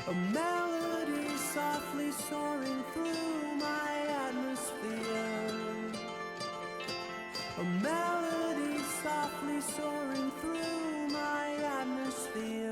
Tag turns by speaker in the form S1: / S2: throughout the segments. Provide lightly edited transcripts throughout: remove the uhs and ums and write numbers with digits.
S1: A melody softly soaring through my atmosphere. A melody softly soaring through my atmosphere.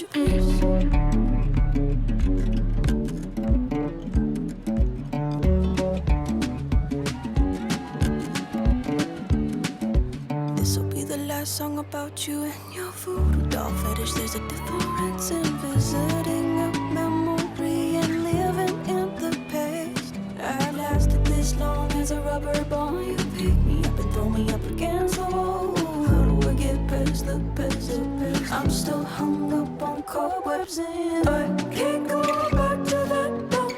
S1: your peace. This'll be the last song about you and your voodoo doll fetish. There's a difference in visiting a memory and living in the past. I've lasted this long as a rubber ball. You pick me up and throw me up against the wall. How do I get past the past? I'm still hung up on cobwebs and I can't go back to that door.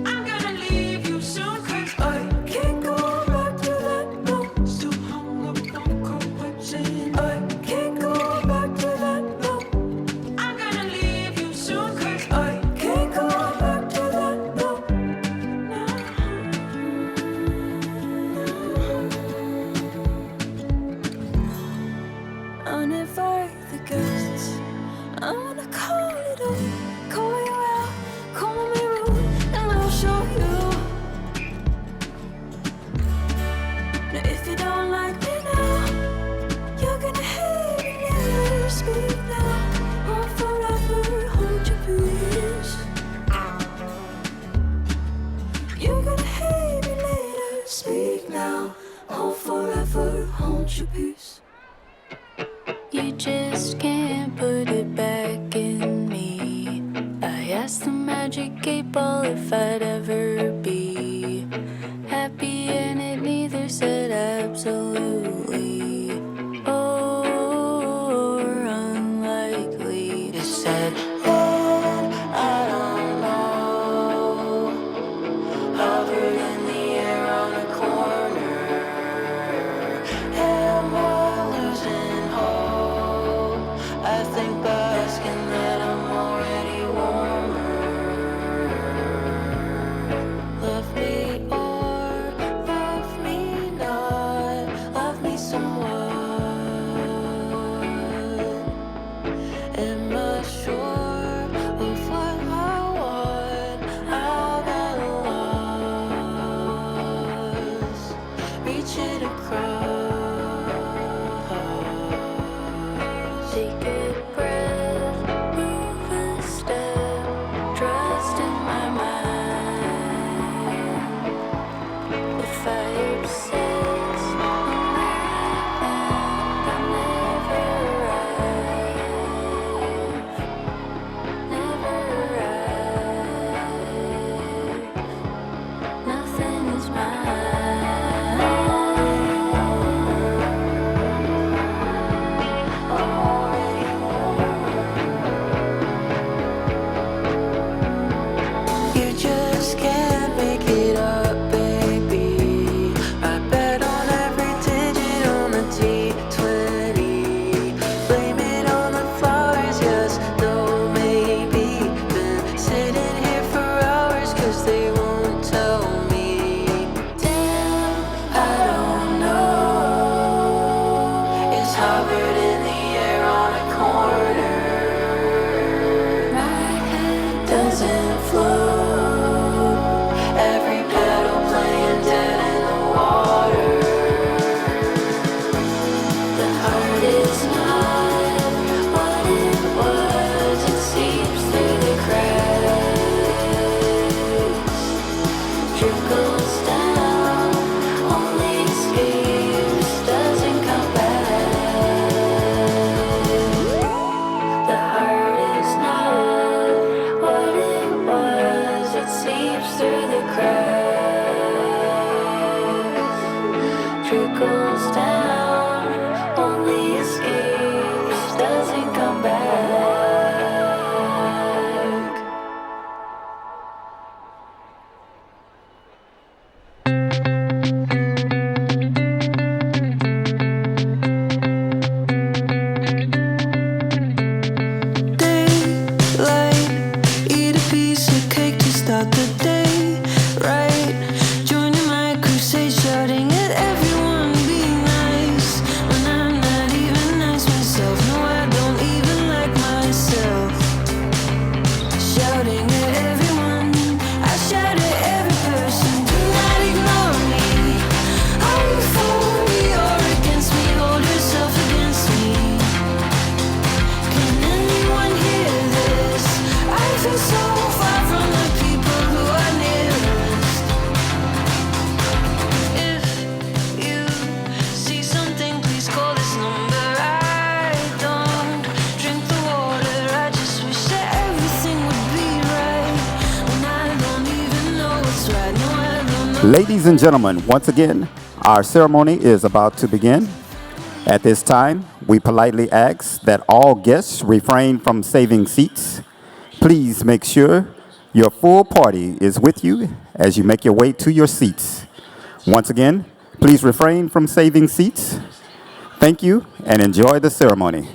S1: I'm gonna leave you soon, 'cause I can't go back to that door. Still hung up on cobwebs and I can't go back to that door. I'm gonna leave you soon, 'cause I can't go back to that door. Uninvite the guests. I wanna call it up, call you out, call me rude, and I'll show you. Now if you don't like me now, you're gonna hate me later. Speak now, or forever hold your peace. You're gonna hate me later. Speak now, or forever hold your peace. You just can't put it back in me. I asked the magic 8-ball if I'd ever be happy, and it neither said absolutely or unlikely. It said, Lord, I don't know. Hovered in the air on a corner. Am I losing hope? I think by asking that I'm already warmer.
S2: Ladies and gentlemen, once again, our ceremony is about to begin. At this time, we politely ask that all guests refrain from saving seats. Please make sure your full party is with you as you make your way to your seats. Once again, please refrain from saving seats. Thank you and enjoy the ceremony.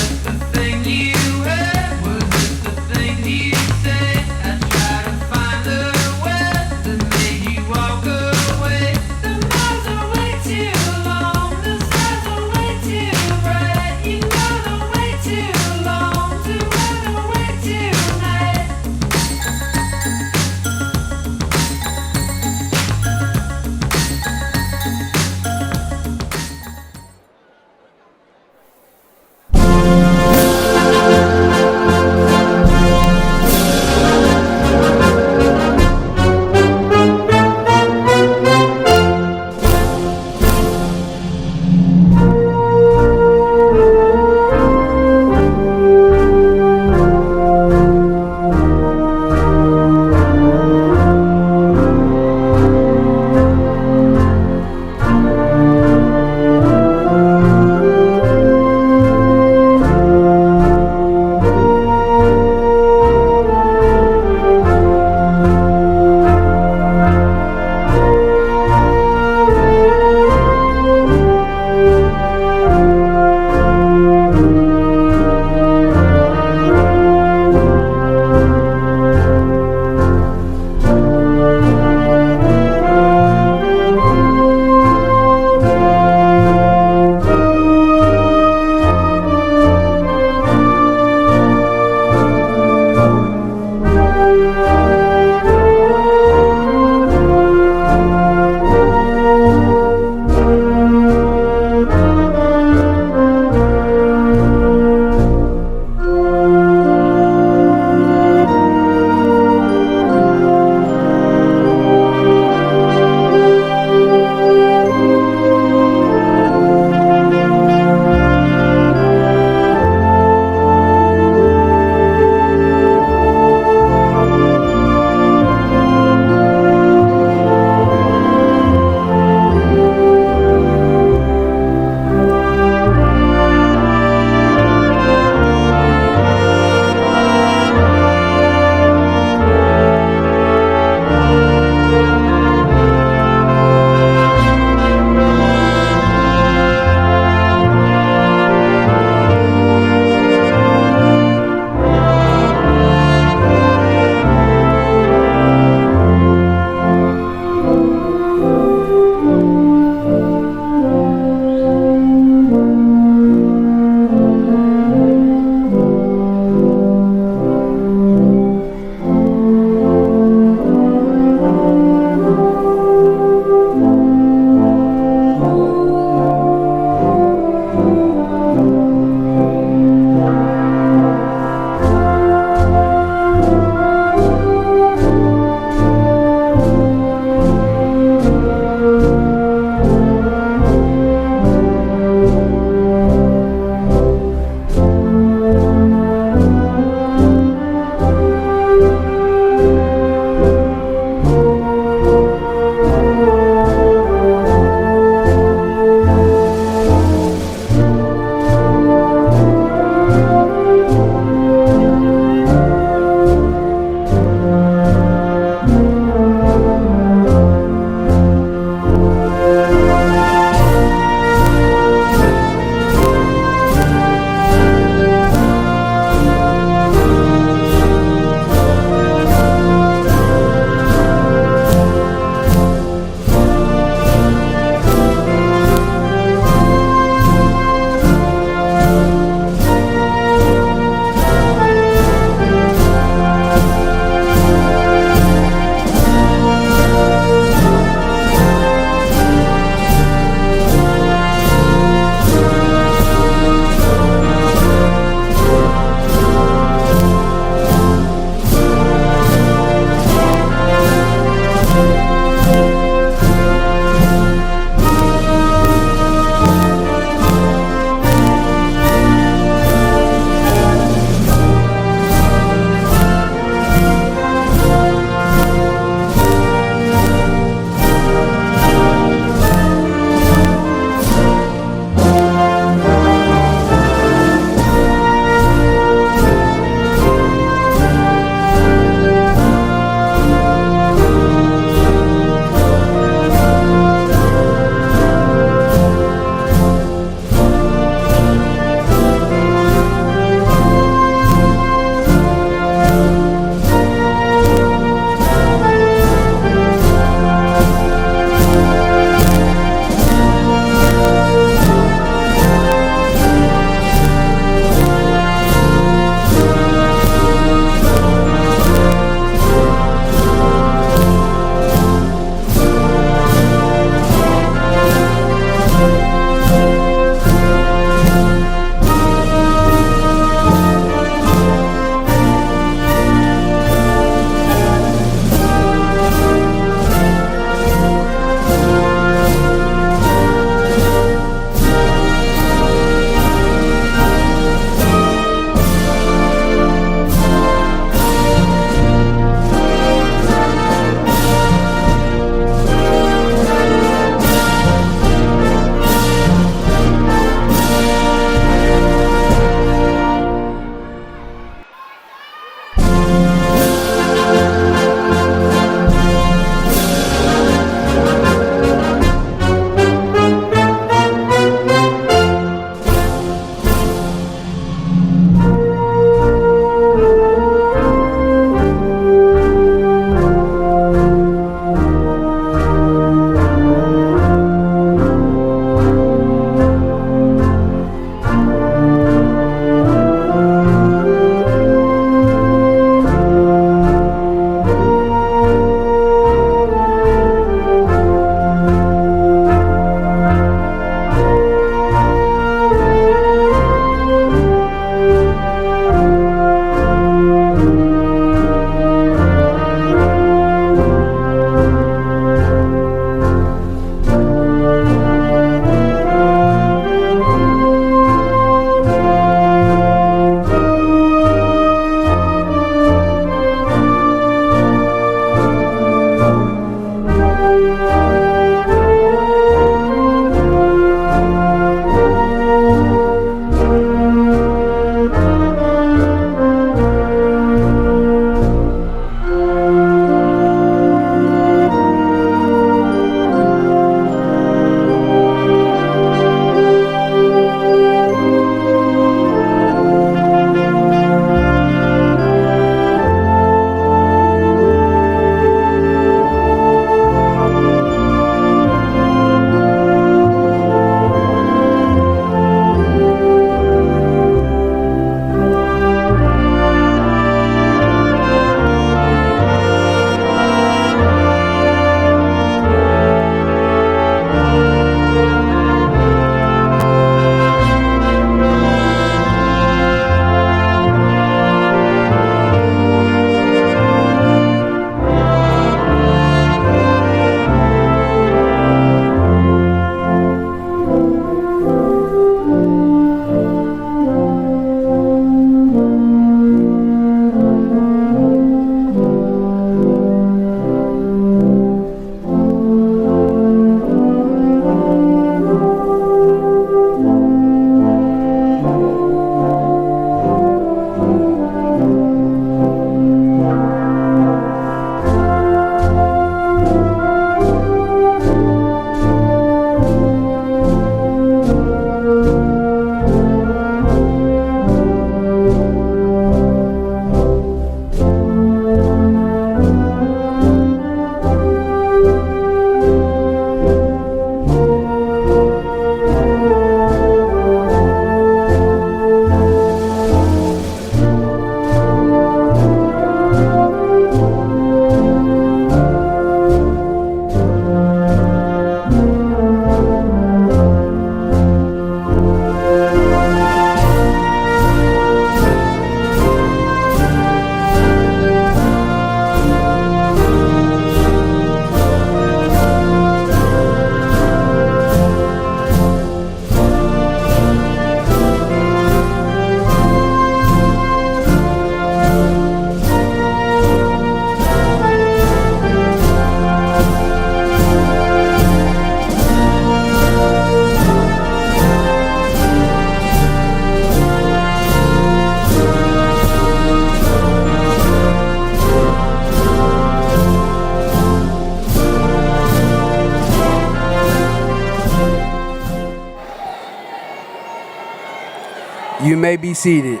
S3: You may be seated.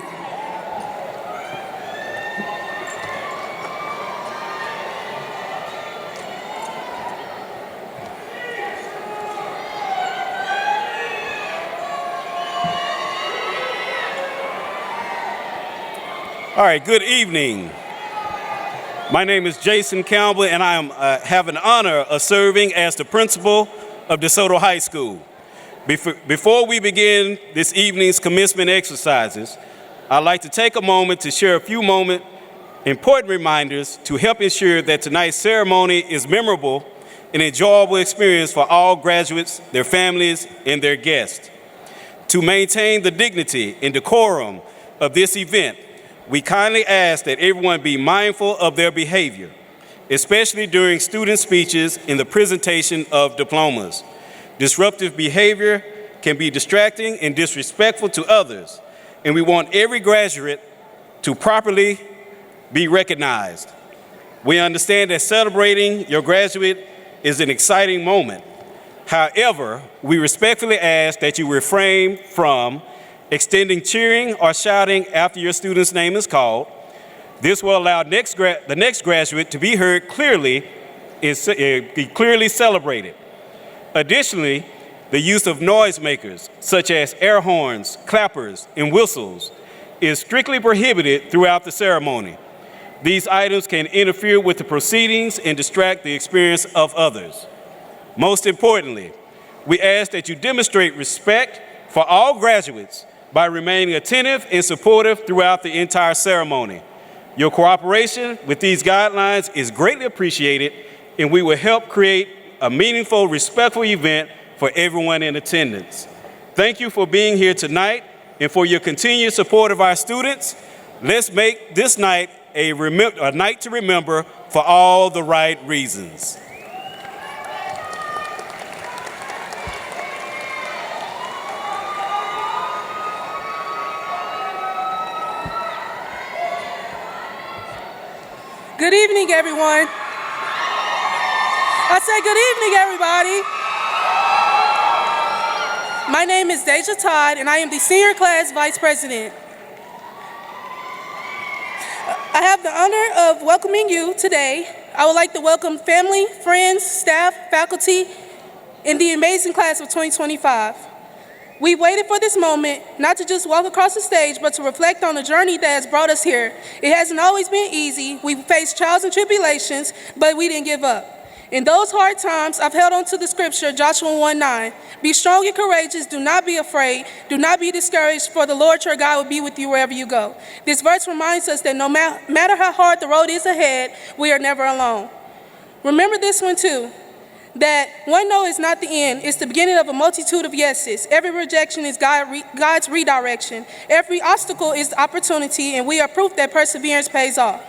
S4: All right, good evening. My name is Jason Campbell, and I have an honor of serving as the principal of DeSoto High School. Before we begin this evening's commencement exercises, I'd like to take a moment to share a few important reminders to help ensure that tonight's ceremony is memorable and enjoyable experience for all graduates, their families, and their guests. To maintain the dignity and decorum of this event, we kindly ask that everyone be mindful of their behavior, especially during student speeches in the presentation of diplomas. Disruptive behavior can be distracting and disrespectful to others, and we want every graduate to properly be recognized. We understand that celebrating your graduate is an exciting moment. However, we respectfully ask that you refrain from extending cheering or shouting after your student's name is called. This will allow the next graduate to be heard clearly and be clearly celebrated. Additionally, the use of noisemakers, such as air horns, clappers, and whistles, is strictly prohibited throughout the ceremony. These items can interfere with the proceedings and distract the experience of others. Most importantly, we ask that you demonstrate respect for all graduates by remaining attentive and supportive throughout the entire ceremony. Your cooperation with these guidelines is greatly appreciated, and we will help create a meaningful, respectful event for everyone in attendance. Thank you for being here tonight and for your continued support of our students. Let's make this night a night to remember for all the right reasons.
S5: Good evening, everyone. I say good evening, everybody. My name is Deja Todd, and I am the senior class vice president. I have the honor of welcoming you today. I would like to welcome family, friends, staff, faculty, and the amazing class of 2025. We waited for this moment, not to just walk across the stage, but to reflect on the journey that has brought us here. It hasn't always been easy. We faced trials and tribulations, but we didn't give up. In those hard times, I've held on to the scripture, Joshua 1:9. Be strong and courageous, do not be afraid, do not be discouraged, for the Lord your God will be with you wherever you go. This verse reminds us that no matter how hard the road is ahead, we are never alone. Remember this one too, that one no is not the end, it's the beginning of a multitude of yeses. Every rejection is God's redirection. Every obstacle is opportunity, and we are proof that perseverance pays off.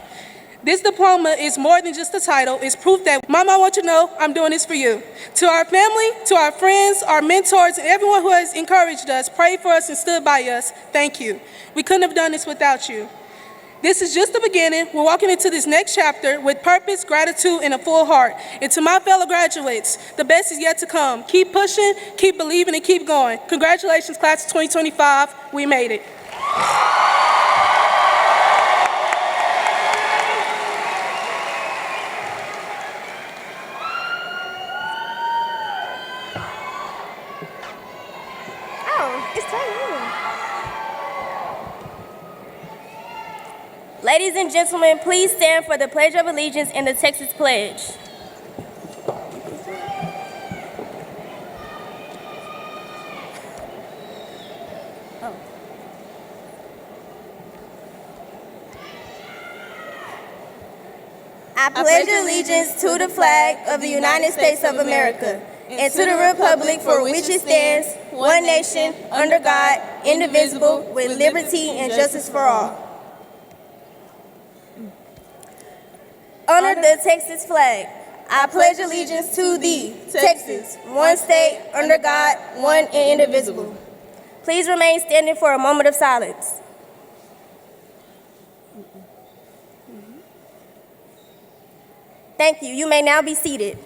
S5: This diploma is more than just a title, it's proof that, Mama, I want you to know I'm doing this for you. To our family, to our friends, our mentors, and everyone who has encouraged us, prayed for us, and stood by us, thank you. We couldn't have done this without you. This is just the beginning. We're walking into this next chapter with purpose, gratitude, and a full heart. And to my fellow graduates, the best is yet to come. Keep pushing, keep believing, and keep going. Congratulations, class of 2025. We made it.
S6: Ladies and gentlemen, please stand for the Pledge of Allegiance and the Texas Pledge. I pledge allegiance to the flag of the United States of America and to the republic for which it stands, one nation, under God, indivisible, with liberty and justice for all. Honor the Texas flag. I pledge allegiance to thee, Texas, one state, under God, one and indivisible. Please remain standing for a moment of silence. Thank you. You may now be seated.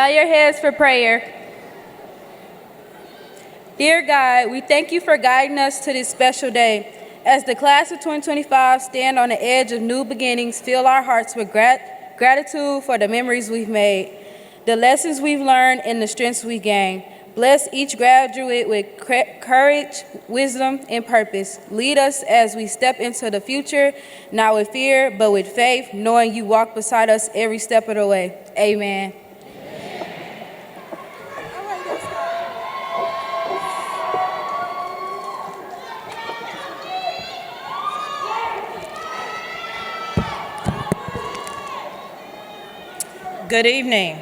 S3: Bow your heads for prayer. Dear God, we thank you for guiding us to this special day. As the class of 2025 stand on the edge of new beginnings, fill our hearts with gratitude for the memories we've made, the lessons we've learned, and the strengths we gained. Bless each graduate with courage, wisdom, and purpose. Lead us as we step into the future, not with fear, but with faith, knowing you walk beside us every step of the way. Amen.
S7: Good evening.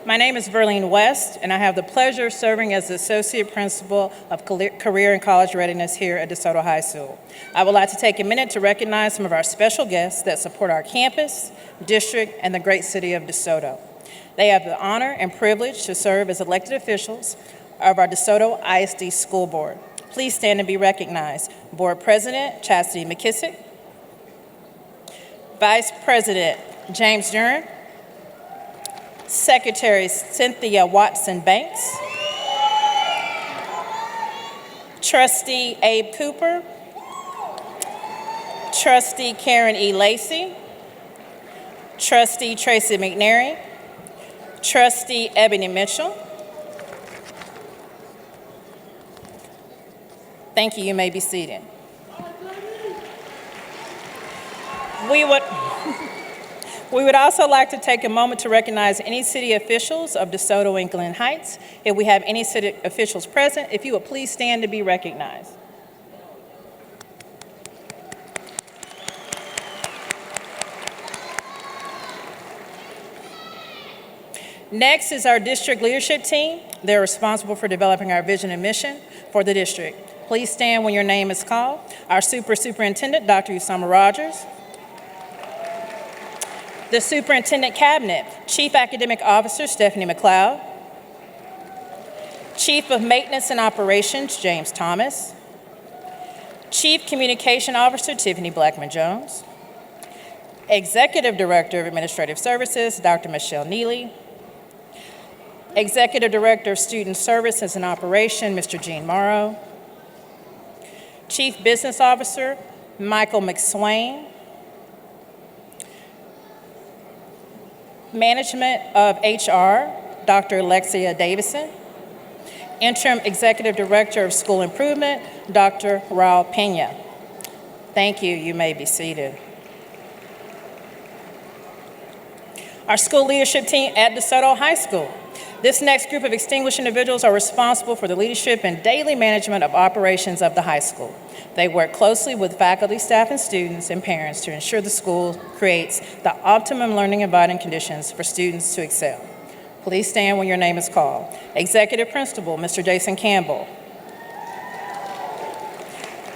S7: My name is Verlene West, and I have the pleasure of serving as the Associate Principal of Career and College Readiness here at DeSoto High School. I would like to take a minute to recognize some of our special guests that support our campus, district, and the great city of DeSoto. They have the honor and privilege to serve as elected officials of our DeSoto ISD School Board. Please stand and be recognized. Board President Chastity McKissick, Vice President James Duran, Secretary Cynthia Watson-Banks, Trustee Abe Cooper, Trustee Karen E. Lacey, Trustee Tracy McNary, Trustee Ebony Mitchell. Thank you. You may be seated. We would also like to take a moment to recognize any city officials of DeSoto and Glen Heights. If we have any city officials present, if you would please stand to be recognized. Next is our district leadership team. They're responsible for developing our vision and mission for the district. Please stand when your name is called. Our superintendent, Dr. Usama Rogers. The Superintendent Cabinet, Chief Academic Officer Stephanie McLeod, Chief of Maintenance and Operations James Thomas, Chief Communication Officer Tiffany Blackman-Jones, Executive Director of Administrative Services Dr. Michelle Neely, Executive Director of Student Services and Operation Mr. Gene Morrow, Chief Business Officer Michael McSwain, Management of HR, Dr. Alexia Davison. Interim Executive Director of School Improvement, Dr. Raul Pena. Thank you. You may be seated. Our school leadership team at DeSoto High School. This next group of distinguished individuals are responsible for the leadership and daily management of operations of the high school. They work closely with faculty, staff, and students and parents to ensure the school creates the optimum learning environment conditions for students to excel. Please stand when your name is called. Executive Principal, Mr. Jason Campbell.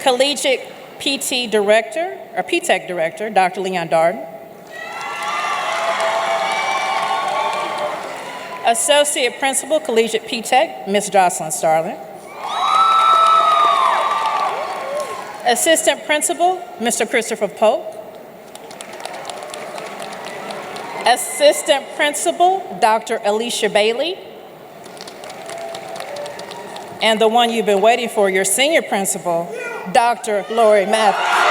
S7: Collegiate PT Director, or PTEC Director, Dr. Leon Darden. Associate Principal, Collegiate PTEC, Ms. Jocelyn Starling. Assistant Principal, Mr. Christopher Polk. Assistant Principal, Dr. Alicia Bailey. And the one you've been waiting for, your Senior Principal, Dr. Lori Mathis.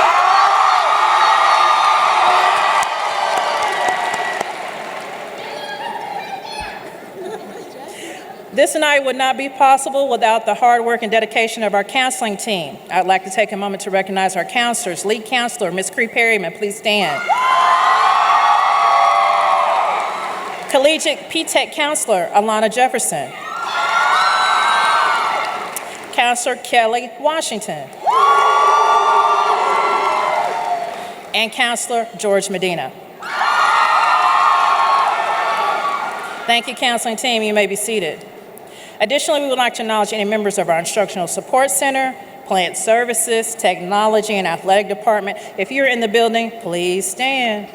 S7: This night would not be possible without the hard work and dedication of our counseling team. I'd like to take a moment to recognize our counselors. Lead counselor, Ms. Cree Perryman, please stand. Collegiate PTEC counselor, Alana Jefferson. Counselor Kelly Washington. And Counselor George Medina. Thank you, counseling team. You may be seated. Additionally, we would like to acknowledge any members of our Instructional Support Center, Plant Services, Technology, and Athletic Department. If you're in the building, please stand.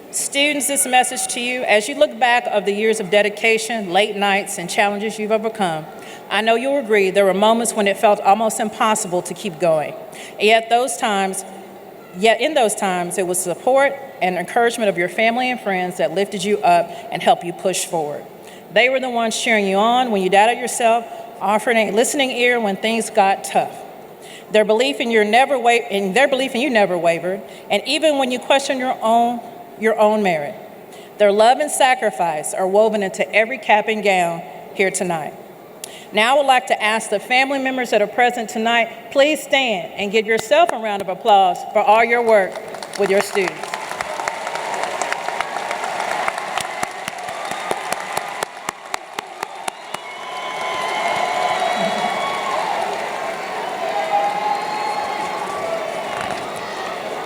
S7: Students, this message to you. As you look back of the years of dedication, late nights, and challenges you've overcome, I know you'll agree there were moments when it felt almost impossible to keep going. Yet in those times, it was support and encouragement of your family and friends that lifted you up and helped you push forward. They were the ones cheering you on when you doubted yourself, offering a listening ear when things got tough. Their belief in you never wavered, and even when you questioned your own merit. Their love and sacrifice are woven into every cap and gown here tonight. Now I would like to ask the family members that are present tonight, please stand and give yourself a round of applause for all your work with your students.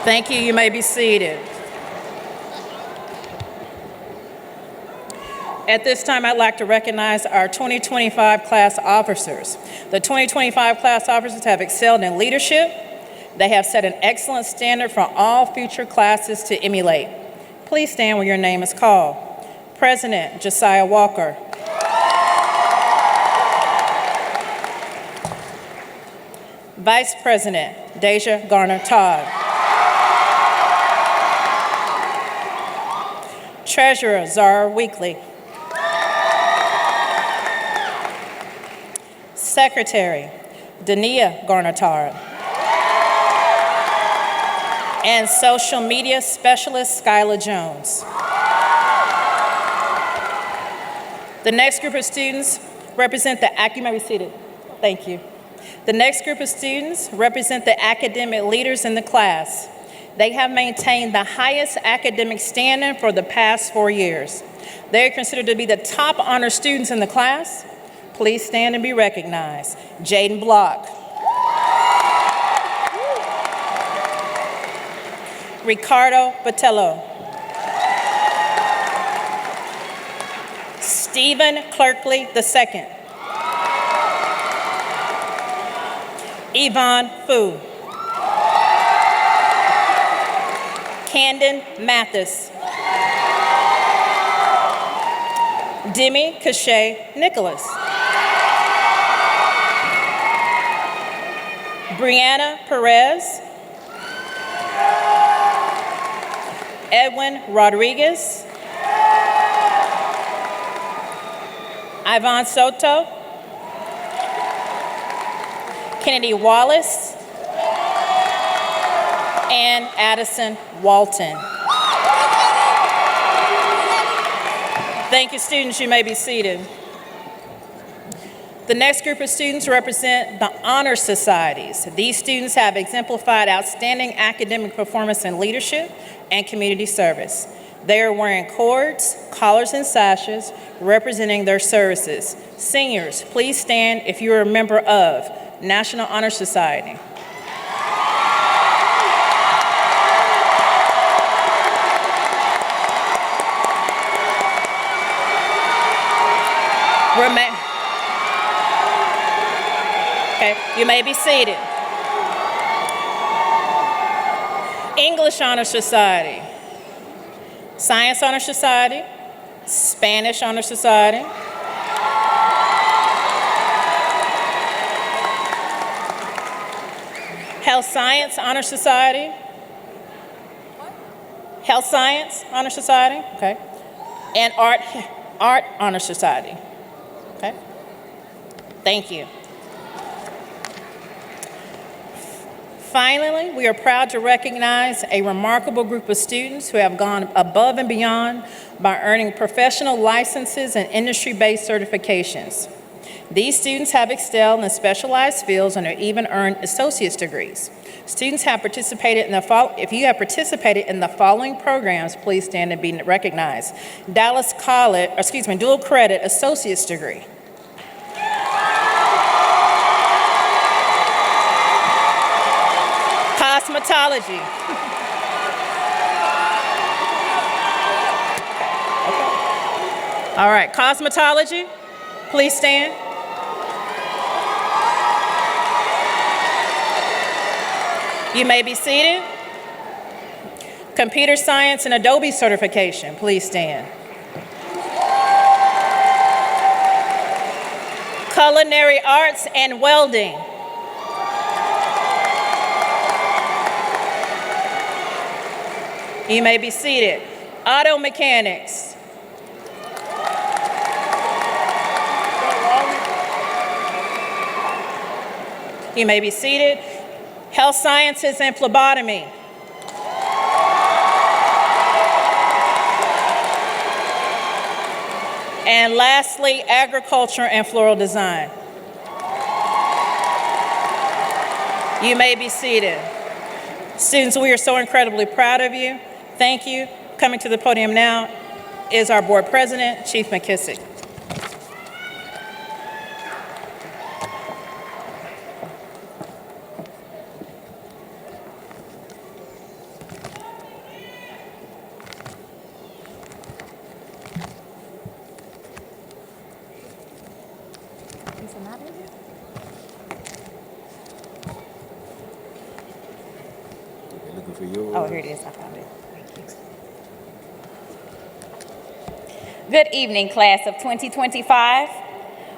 S7: Thank you. You may be seated. At this time, I'd like to recognize our 2025 class officers. The 2025 class officers have excelled in leadership. They have set an excellent standard for all future classes to emulate. Please stand when your name is called. President Josiah Walker. Vice President Deja Garner Todd. Treasurer Zara Weekly. Secretary Dania Garner-Todd. And Social Media Specialist Skyla Jones. The next group of students represent you may be seated. Thank you. The next group of students represent the academic leaders in the class. They have maintained the highest academic standing for the past 4 years. They are considered to be the top honor students in the class. Please stand and be recognized. Jaden Block. Ricardo Botello. Stephen Clerkley II. Yvonne Fu. Camden Mathis. Demi Cachet Nicholas. Brianna Perez. Edwin Rodriguez. Ivan Soto. Kennedy Wallace. And Addison Walton. Thank you, students. You may be seated. The next group of students represent the honor societies. These students have exemplified outstanding academic performance in leadership and community service. They are wearing cords, collars, and sashes representing their services. Seniors, please stand if you are a member of National Honor Society. Okay, you may be seated. English Honor Society, Science Honor Society, Spanish Honor Society, Health Science Honor Society, Health Science Honor Society, okay, and Art Honor Society, okay. Thank you. Finally, we are proud to recognize a remarkable group of students who have gone above and beyond by earning professional licenses and industry-based certifications. These students have excelled in specialized fields and have even earned associate's degrees. Students have participated in if you have participated in the following programs, please stand and be recognized. Dallas College, dual credit associate's degree. Cosmetology. All right, cosmetology, please stand. You may be seated. Computer science and Adobe certification, please stand. Culinary Arts and Welding. You may be seated. Auto Mechanics. You may be seated. Health Sciences and Phlebotomy. And lastly, Agriculture and Floral Design. You may be seated. Students, we are so incredibly proud of you. Thank you. Coming to the podium now is our board president, Chief McKissick.
S8: Oh, here it is. I found it. Thank you.
S9: Good evening, class of 2025.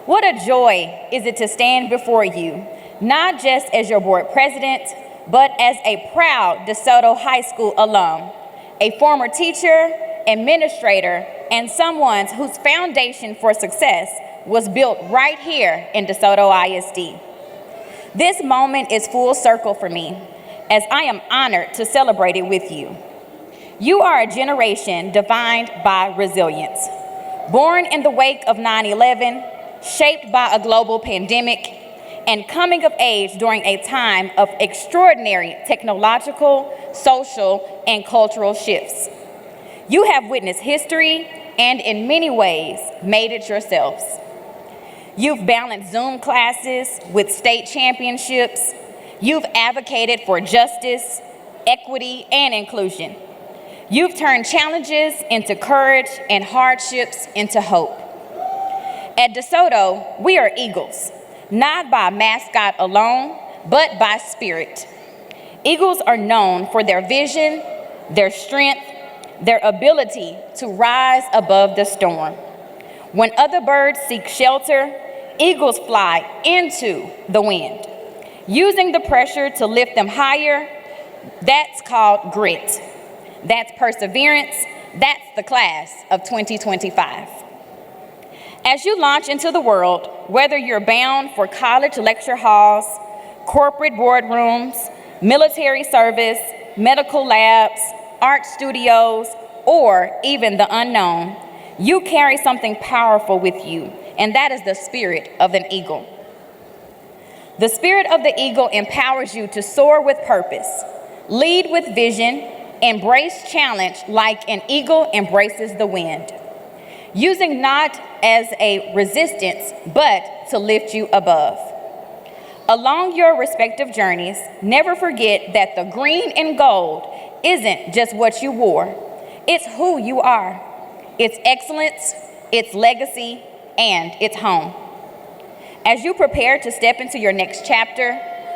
S9: What a joy is it to stand before you, not just as your board president, but as a proud DeSoto High School alum, a former teacher, administrator, and someone whose foundation for success was built right here in DeSoto ISD. This moment is full circle for me, as I am honored to celebrate it with you. You are a generation defined by resilience. Born in the wake of 9/11, shaped by a global pandemic, and coming of age during a time of extraordinary technological, social, and cultural shifts. You have witnessed history and in many ways made it yourselves. You've balanced Zoom classes with state championships. You've advocated for justice, equity, and inclusion. You've turned challenges into courage and hardships into hope. At DeSoto, we are eagles, not by mascot alone, but by spirit. Eagles are known for their vision, their strength, their ability to rise above the storm. When other birds seek shelter, eagles fly into the wind. Using the pressure to lift them higher, that's called grit. That's perseverance. That's the class of 2025. As you launch into the world, whether you're bound for college lecture halls, corporate boardrooms, military service, medical labs, art studios, or even the unknown, you carry something powerful with you, and that is the spirit of an eagle. The spirit of the eagle empowers you to soar with purpose, lead with vision, embrace challenge like an eagle embraces the wind, using not as a resistance, but to lift you above. Along your respective journeys, never forget that the green and gold isn't just what you wore, it's who you are, its excellence, its legacy, and its home. As you prepare to step into your next chapter,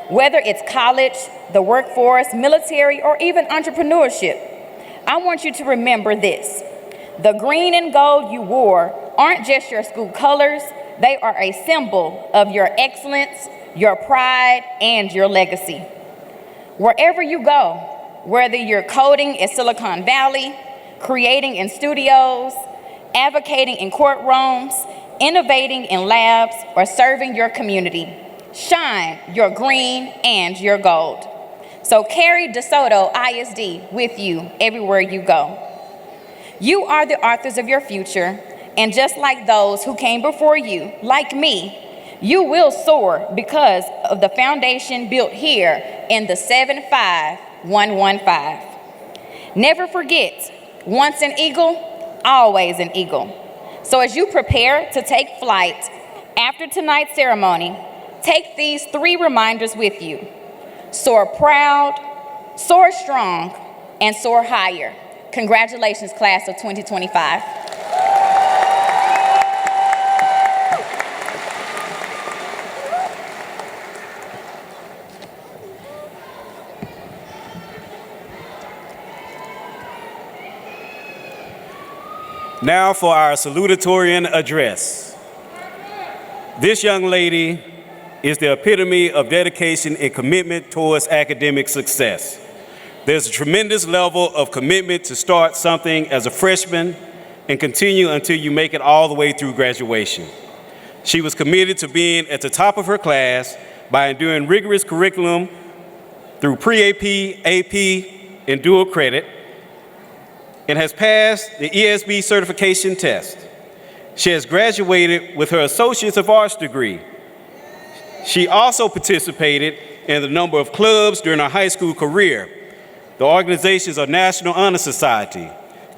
S9: whether it's college, the workforce, military, or even entrepreneurship, I want you to remember this. The green and gold you wore aren't just your school colors, they are a symbol of your excellence, your pride, and your legacy. Wherever you go, whether you're coding at Silicon Valley, creating in studios, advocating in courtrooms, innovating in labs, or serving your community, shine your green and your gold. So carry DeSoto ISD with you everywhere you go. You are the authors of your future, and just like those who came before you, like me, you will soar because of the foundation built here in the 75115. Never forget, once an eagle, always an eagle. So as you prepare to take flight after tonight's ceremony, take these 3 reminders with you. Soar proud, soar strong, and soar higher. Congratulations, class of 2025.
S4: Now for our salutatorian address. This young lady is the epitome of dedication and commitment towards academic success. There's a tremendous level of commitment to start something as a freshman and continue until you make it all the way through graduation. She was committed to being at the top of her class by enduring rigorous curriculum through pre-AP, AP, and dual credit, and has passed the ESB certification test. She has graduated with her Associates of Arts degree. She also participated in a number of clubs during her high school career. The organizations are National Honor Society,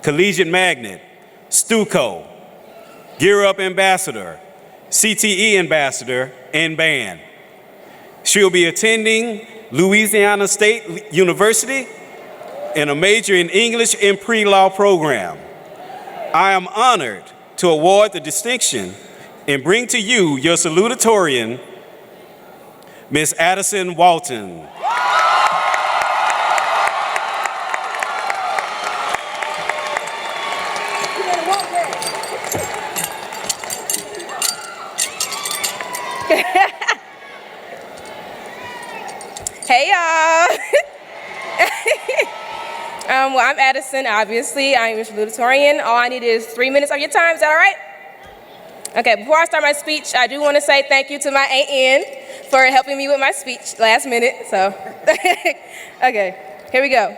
S4: Collegiate Magnet, STUCO, Gear Up Ambassador, CTE Ambassador, and Band. She'll be attending Louisiana State University and a major in English and pre-law program. I am honored to award the distinction and bring to you your salutatorian, Ms. Addison Walton.
S10: Hey, y'all. Well, I'm Addison, obviously. I'm your salutatorian. All I need is 3 minutes of your time. Is that all right? Okay, before I start my speech, I do want to say thank you to my AN for helping me with my speech last minute, so. Okay, here we go.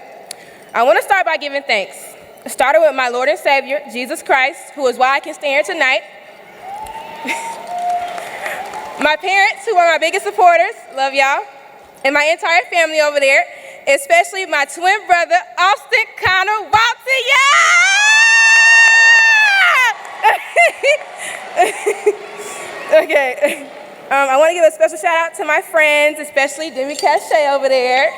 S10: I want to start by giving thanks. Starting with my Lord and Savior, Jesus Christ, who is why I can stand here tonight. My parents, who are my biggest supporters, love y'all. And my entire family over there, especially my twin brother, Austin Connor Walton. Yeah! Okay. I want to give a special shout out to my friends, especially Demi Cachet over there,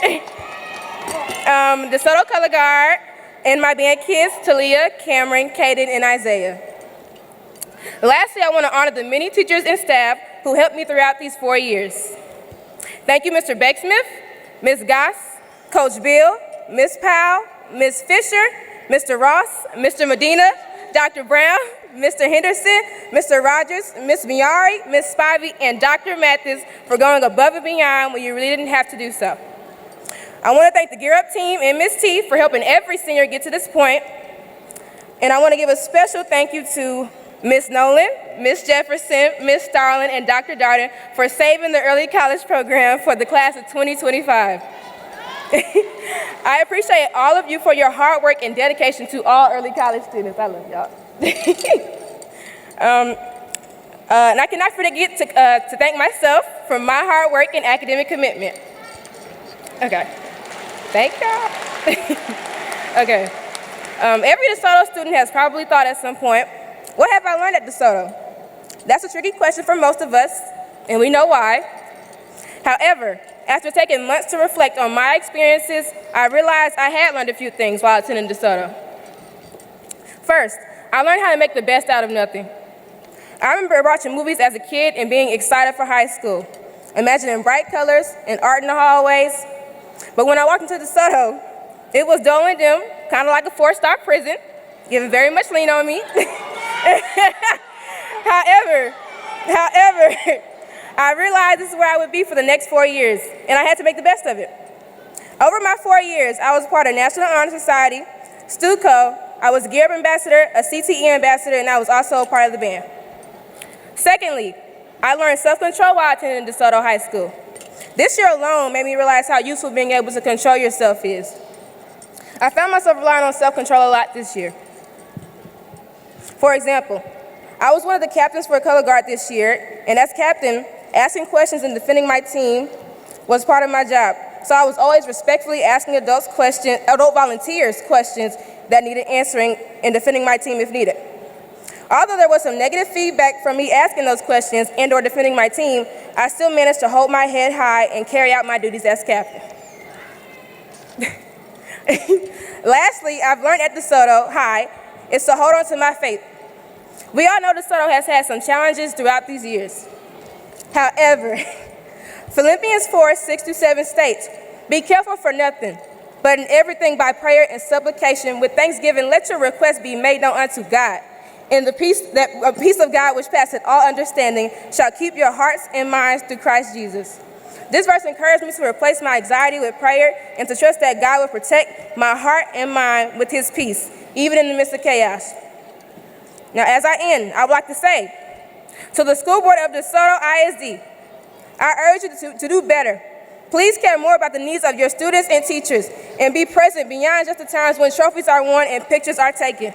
S10: DeSoto Color Guard, and my band kids, Talia, Cameron, Kaden, and Isaiah. Lastly, I want to honor the many teachers and staff who helped me throughout these 4 years. Thank you, Mr. Becksmith, Ms. Goss, Coach Bill, Ms. Powell, Ms. Fisher, Mr. Ross, Mr. Medina, Dr. Brown, Mr. Henderson, Mr. Rogers, Ms. Miari, Ms. Spivey, and Dr. Mathis for going above and beyond when you really didn't have to do so. I want to thank the Gear Up team and Ms. T for helping every senior get to this point. And I want to give a special thank you to Ms. Nolan, Ms. Jefferson, Ms. Starling, and Dr. Darden for saving the early college program for the class of 2025. I appreciate all of you for your hard work and dedication to all early college students. I love y'all. And I cannot forget to thank myself for my hard work and academic commitment. Okay, thank y'all. Okay, every DeSoto student has probably thought at some point, what have I learned at DeSoto? That's a tricky question for most of us, and we know why. However, after taking months to reflect on my experiences, I realized I had learned a few things while attending DeSoto. First, I learned how to make the best out of nothing. I remember watching movies as a kid and being excited for high school, imagining bright colors and art in the hallways. But when I walked into DeSoto, it was dull and dim, kind of like a 4-star prison, giving very much lean on me. However, I realized this is where I would be for the next 4 years, and I had to make the best of it. Over my 4 years, I was part of National Honor Society, STUCO, I was a Gear Up Ambassador, a CTE Ambassador, and I was also a part of the band. Secondly, I learned self-control while attending DeSoto High School. This year alone made me realize how useful being able to control yourself is. I found myself relying on self-control a lot this year. For example, I was one of the captains for Color Guard this year, and as captain, asking questions and defending my team was part of my job. So I was always respectfully asking adult volunteers questions that needed answering and defending my team if needed. Although there was some negative feedback from me asking those questions and or defending my team, I still managed to hold my head high and carry out my duties as captain. Lastly, I've learned at DeSoto High is to hold on to my faith. We all know DeSoto has had some challenges throughout these years. However, Philippians 4:6-7 states, "Be careful for nothing, but in everything by prayer and supplication with thanksgiving let your requests be made known unto God. And the peace of God which passeth all understanding shall keep your hearts and minds through Christ Jesus. This verse encouraged me to replace my anxiety with prayer and to trust that God will protect my heart and mind with his peace, even in the midst of chaos. Now, as I end, I would like to say, to the school board of DeSoto ISD, I urge you to do better. Please care more about the needs of your students and teachers and be present beyond just the times when trophies are won and pictures are taken.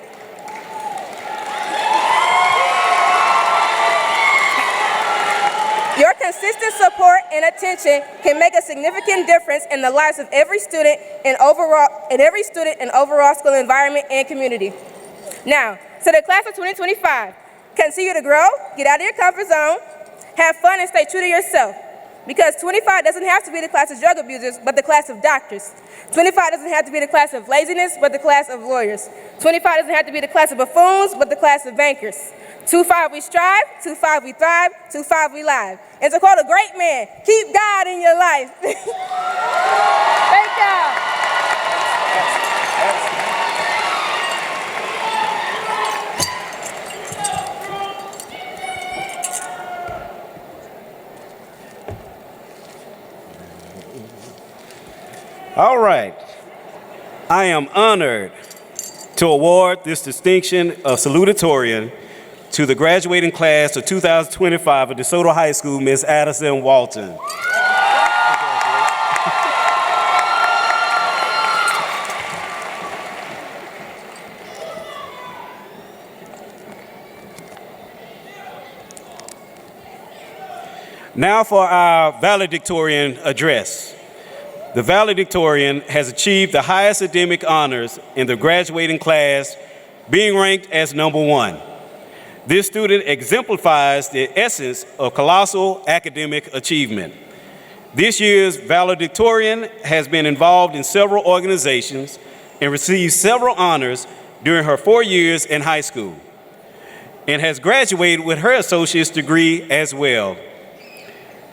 S10: Your consistent support and attention can make a significant difference in the lives of every student and overall school environment and community. Now, to the class of 2025, continue to grow, get out of your comfort zone, have fun, and stay true to yourself. Because 25 doesn't have to be the class of drug abusers, but the class of doctors. 25 doesn't have to be the class of laziness, but the class of lawyers. 25 doesn't have to be the class of buffoons, but the class of bankers. 25 we strive, 25 we thrive, 25 we live. And to quote a great man, keep God in your life. Thank y'all.
S4: All right. I am honored to award this distinction of Salutatorian to the graduating class of 2025 of DeSoto High School, Ms. Addison Walton. Now for our valedictorian address. The valedictorian has achieved the highest academic honors in the graduating class, being ranked as number 1. This student exemplifies the essence of colossal academic achievement. This year's valedictorian has been involved in several organizations and received several honors during her 4 years in high school, and has graduated with her associate's degree as well.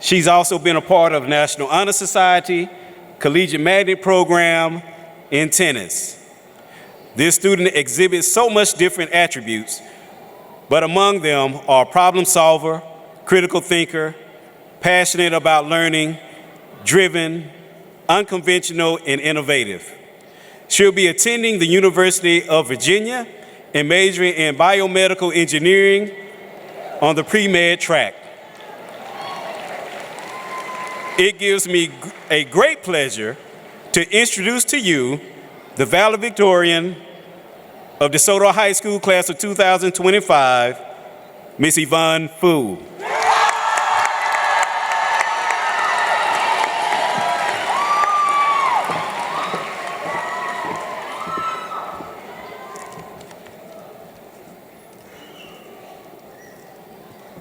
S4: She's also been a part of National Honor Society, Collegiate Magnet Program, and tennis. This student exhibits so much different attributes, but among them are problem solver, critical thinker, passionate about learning, driven, unconventional, and innovative. She'll be attending the University of Virginia and majoring in biomedical engineering on the pre-med track. It gives me a great pleasure to introduce to you the valedictorian of DeSoto High School class of 2025, Miss Yvonne Fu.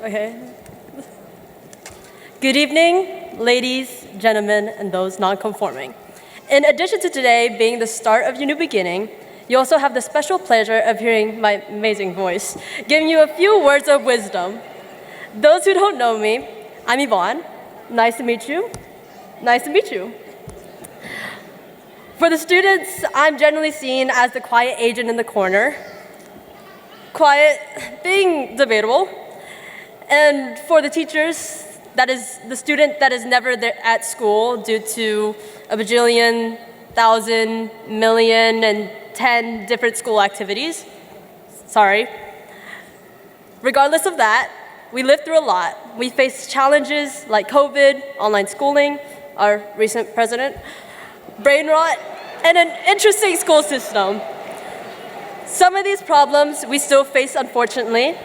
S11: Okay. Good evening, ladies, gentlemen, and those non-conforming. In addition to today being the start of your new beginning, you also have the special pleasure of hearing my amazing voice, giving you a few words of wisdom. Those who don't know me, I'm Yvonne. Nice to meet you. Nice to meet you. For the students, I'm generally seen as the quiet agent in the corner. Quiet being debatable. And for the teachers, that is the student that is never there at school due to a bajillion, thousand, million, and 10 different school activities. Sorry. Regardless of that, we lived through a lot. We faced challenges like COVID, online schooling, our recent president, brain rot, and an interesting school system. Some of these problems we still face, unfortunately,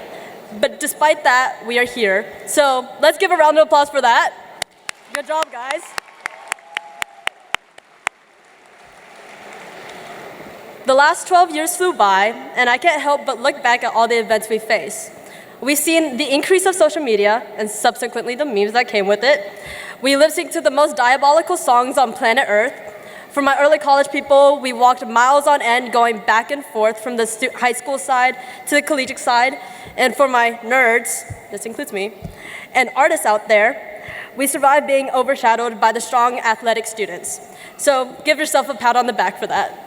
S11: but despite that, we are here. So let's give a round of applause for that. Good job, guys. The last 12 years flew by, and I can't help but look back at all the events we faced. We've seen the increase of social media, and subsequently the memes that came with it. We lip-synced to the most diabolical songs on planet Earth. For my early college people, we walked miles on end going back and forth from the high school side to the collegiate side. And for my nerds, this includes me, and artists out there, we survived being overshadowed by the strong athletic students. So give yourself a pat on the back for that.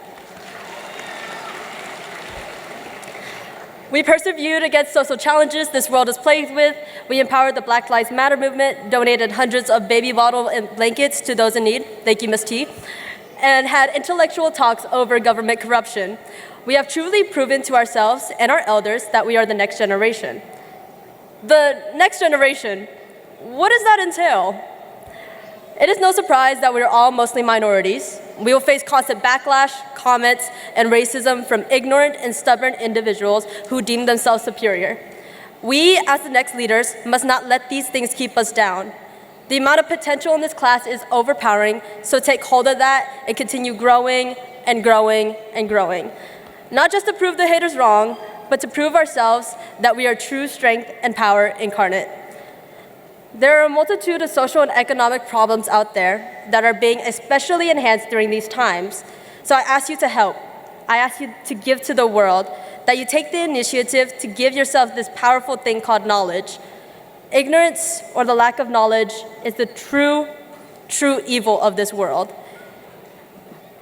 S11: We persevered against social challenges this world is plagued with. We empowered the Black Lives Matter movement, donated hundreds of baby bottle and blankets to those in need, thank you, Ms. T, and had intellectual talks over government corruption. We have truly proven to ourselves and our elders that we are the next generation. The next generation, what does that entail? It is no surprise that we are all mostly minorities. We will face constant backlash, comments, and racism from ignorant and stubborn individuals who deem themselves superior. We, as the next leaders, must not let these things keep us down. The amount of potential in this class is overpowering, so take hold of that and continue growing and growing and growing. Not just to prove the haters wrong, but to prove ourselves that we are true strength and power incarnate. There are a multitude of social and economic problems out there that are being especially enhanced during these times. So I ask you to help. I ask you to give to the world, that you take the initiative to give yourself this powerful thing called knowledge. Ignorance, or the lack of knowledge, is the true evil of this world.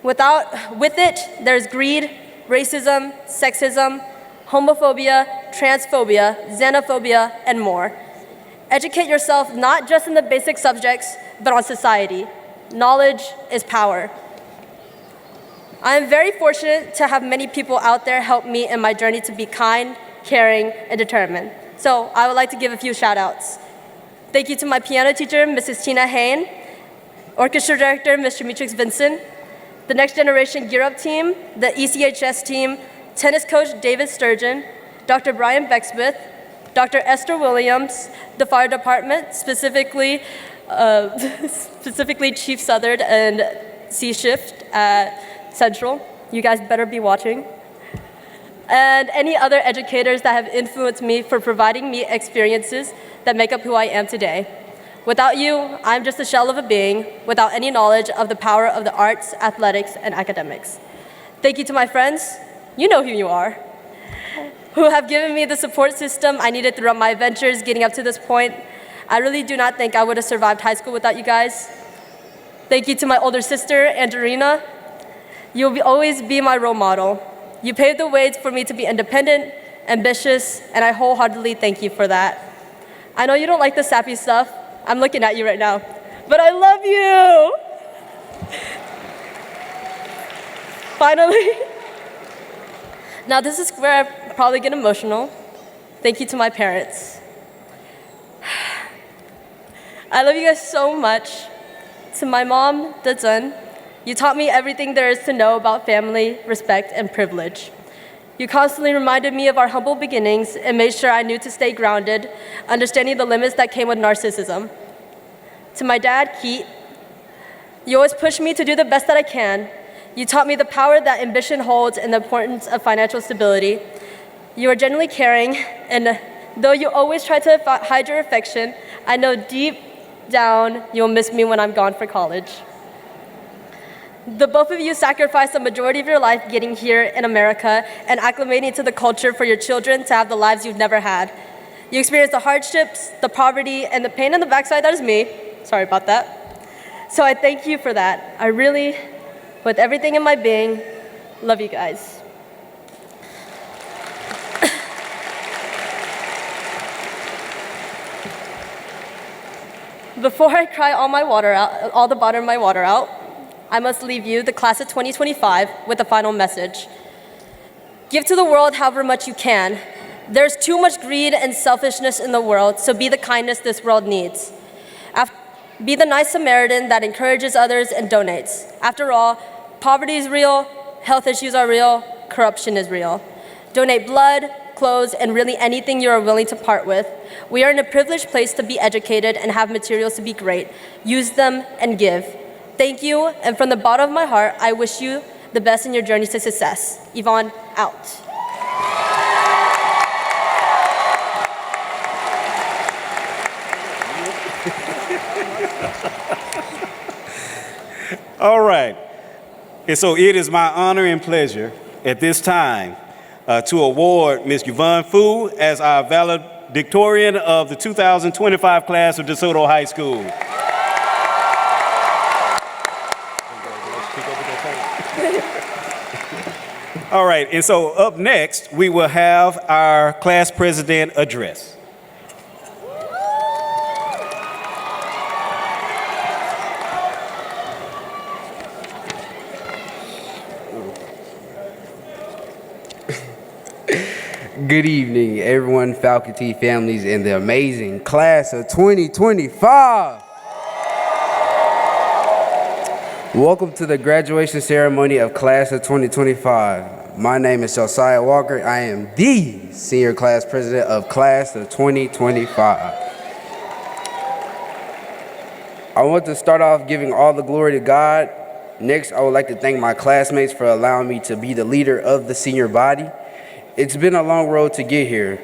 S11: With it, there's greed, racism, sexism, homophobia, transphobia, xenophobia, and more. Educate yourself not just in the basic subjects, but on society. Knowledge is power. I am very fortunate to have many people out there help me in my journey to be kind, caring, and determined. So I would like to give a few shout outs. Thank you to my piano teacher, Mrs. Tina Hain, orchestra director, Mr. Mitrix Vincent, the Next Generation Gear Up team, the ECHS team, tennis coach David Sturgeon, Dr. Brian Becksmith, Dr. Esther Williams, the fire department, specifically Chief Southard and C Shift at Central. You guys better be watching. And any other educators that have influenced me for providing me experiences that make up who I am today. Without you, I'm just a shell of a being without any knowledge of the power of the arts, athletics, and academics. Thank you to my friends, you know who you are, who have given me the support system I needed throughout my adventures getting up to this point. I really do not think I would have survived high school without you guys. Thank you to my older sister, Angelina. You'll always be my role model. You paved the way for me to be independent, ambitious, and I wholeheartedly thank you for that. I know you don't like the sappy stuff. I'm looking at you right now, but I love you. Finally. Now this is where I probably get emotional. Thank you to my parents. I love you guys so much. To my mom, Dazun, you taught me everything there is to know about family, respect, and privilege. You constantly reminded me of our humble beginnings and made sure I knew to stay grounded, understanding the limits that came with narcissism. To my dad, Keith, you always pushed me to do the best that I can. You taught me the power that ambition holds and the importance of financial stability. You are genuinely caring, and though you always try to hide your affection, I know deep down you'll miss me when I'm gone for college. The both of you sacrificed the majority of your life getting here in America and acclimating to the culture for your children to have the lives you've never had. You experienced the hardships, the poverty, and the pain in the backside that is me. Sorry about that. So I thank you for that. I really, with everything in my being, love you guys. Before I cry all the bottom of my water out, I must leave you, the class of 2025, with a final message. Give to the world however much you can. There's too much greed and selfishness in the world, so be the kindness this world needs. Be the nice Samaritan that encourages others and donates. After all, poverty is real, health issues are real, corruption is real. Donate blood, clothes, and really anything you are willing to part with. We are in a privileged place to be educated and have materials to be great. Use them and give. Thank you, and from the bottom of my heart, I wish you the best in your journey to success. Yvonne, out.
S4: All right. And so it is my honor and pleasure at this time to award Ms. Yvonne Fu as our valedictorian of the 2025 class of DeSoto High School. All right, and so up next, we will have our class president address.
S12: Good evening, everyone, faculty, families, and the amazing class of 2025. Welcome to the graduation ceremony of class of 2025. My name is Josiah Walker. I am the senior class president of class of 2025. I want to start off giving all the glory to God. Next, I would like to thank my classmates for allowing me to be the leader of the senior body. It's been a long road to get here,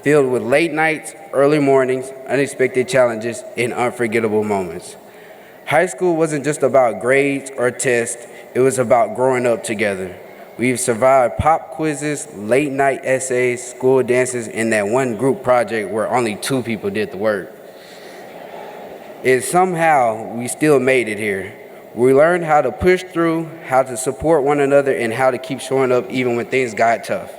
S12: filled with late nights, early mornings, unexpected challenges, and unforgettable moments. High school wasn't just about grades or tests, it was about growing up together. We've survived pop quizzes, late night essays, school dances, and that one group project where only 2 people did the work. And somehow, we still made it here. We learned how to push through, how to support one another, and how to keep showing up even when things got tough.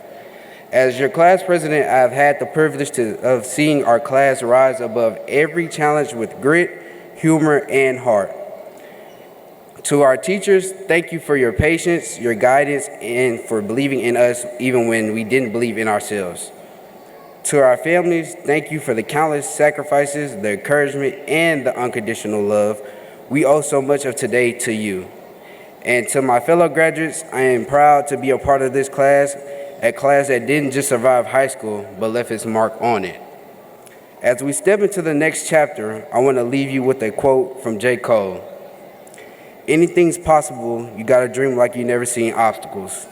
S12: As your class president, I've had the privilege of seeing our class rise above every challenge with grit, humor, and heart. To our teachers, thank you for your patience, your guidance, and for believing in us even when we didn't believe in ourselves. To our families, thank you for the countless sacrifices, the encouragement, and the unconditional love. We owe so much of today to you. And to my fellow graduates, I am proud to be a part of this class, a class that didn't just survive high school, but left its mark on it. As we step into the next chapter, I want to leave you with a quote from J. Cole. Anything's possible, you gotta dream like you never seen obstacles.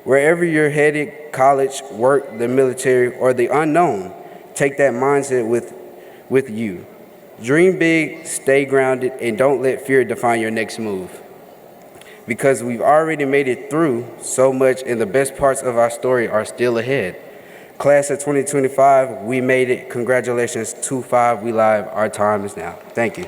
S12: Wherever you're headed, college, work, the military, or the unknown, take that mindset with you. Dream big, stay grounded, and don't let fear define your next move. Because we've already made it through so much and the best parts of our story are still ahead. Class of 2025, we made it. Congratulations, 2-5, we live. Our time is now. Thank you.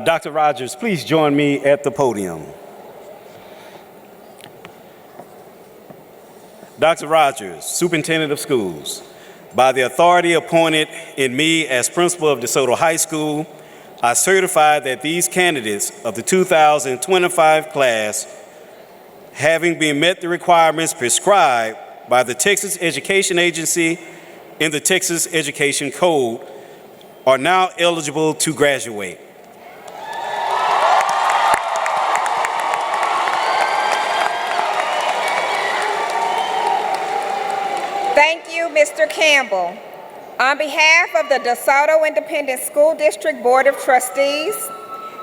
S4: Dr. Rogers, please join me at the podium. Dr. Rogers, Superintendent of Schools, by the authority appointed in me as principal of DeSoto High School, I certify that these candidates of the 2025 class, having been met the requirements prescribed by the Texas Education Agency in the Texas Education Code, are now eligible to graduate.
S13: Thank you, Mr. Campbell. On behalf of the DeSoto Independent School District Board of Trustees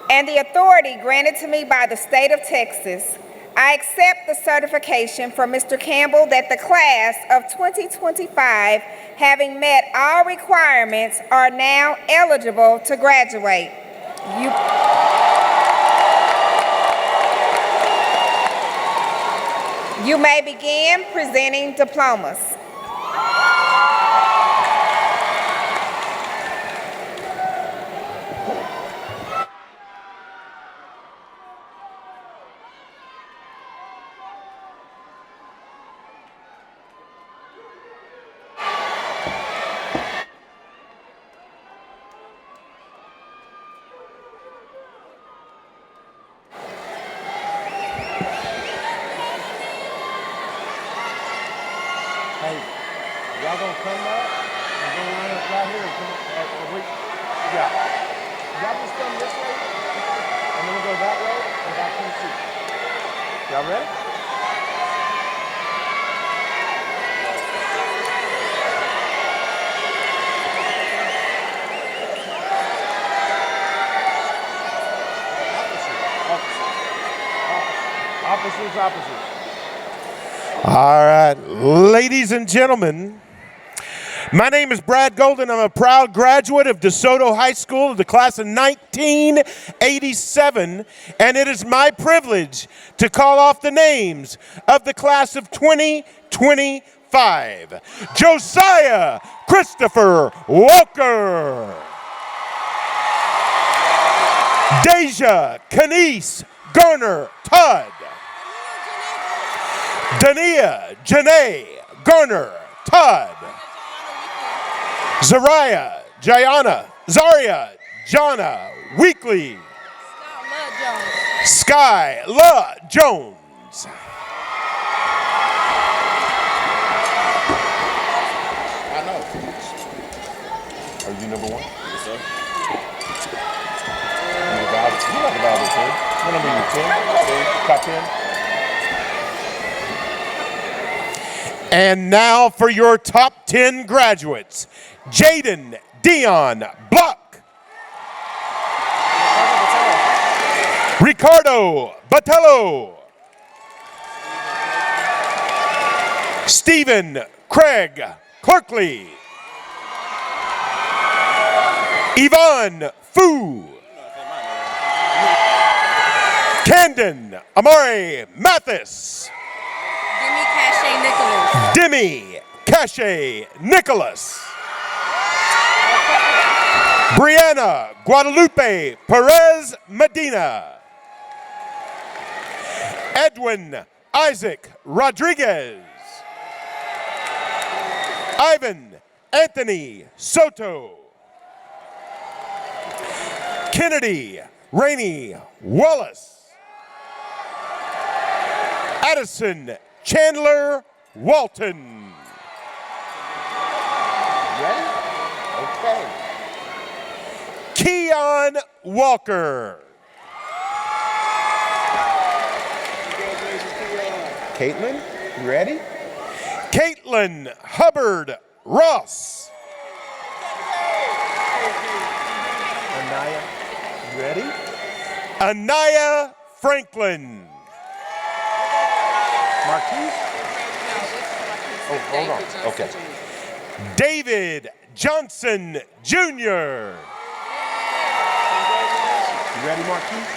S13: and the authority granted to me by the state of Texas, I accept the certification for Mr. Campbell that the class of 2025, having met all requirements, are now eligible to graduate. You may begin presenting diplomas.
S14: Hey, y'all gonna come up and go line up right here and come yeah. Y'all just come this way and then we'll go that way and back to the seat. Y'all ready? Opposites.
S15: All right, ladies and gentlemen, my name is Brad Golden. I'm a proud graduate of DeSoto High School of the class of 1987, and it is my privilege to call off the names of the class of 2025. 5, Josiah Christopher Walker. Deja Kenise Garner Todd. Dania Janae Garner Todd. Zaria Jana Weekly. Sky La Jones.
S14: I know. Are you number 1? Yes, sir. You're not the Valdez 10. What number are you, 10? Top 10?
S15: And now for your top 10 graduates. Jaden Dion Block. Ricardo Batello. Stephen Craig Clerkley. Yvonne Fu. Camden Amari Mathis. Demi Cache Nicholas. Brianna Guadalupe Perez Medina. Edwin Isaac Rodriguez. Ivan Anthony Soto. Kennedy Rainey Wallace. Addison Chandler Walton.
S14: Ready? Okay.
S15: Keon Walker.
S14: Caitlin, you ready?
S15: Caitlin Hubbard Ross.
S14: Anaya, you ready?
S15: Anaya Franklin.
S14: Marquise? Oh, hold on. Okay.
S15: David Johnson Jr.
S14: You ready, Marquise?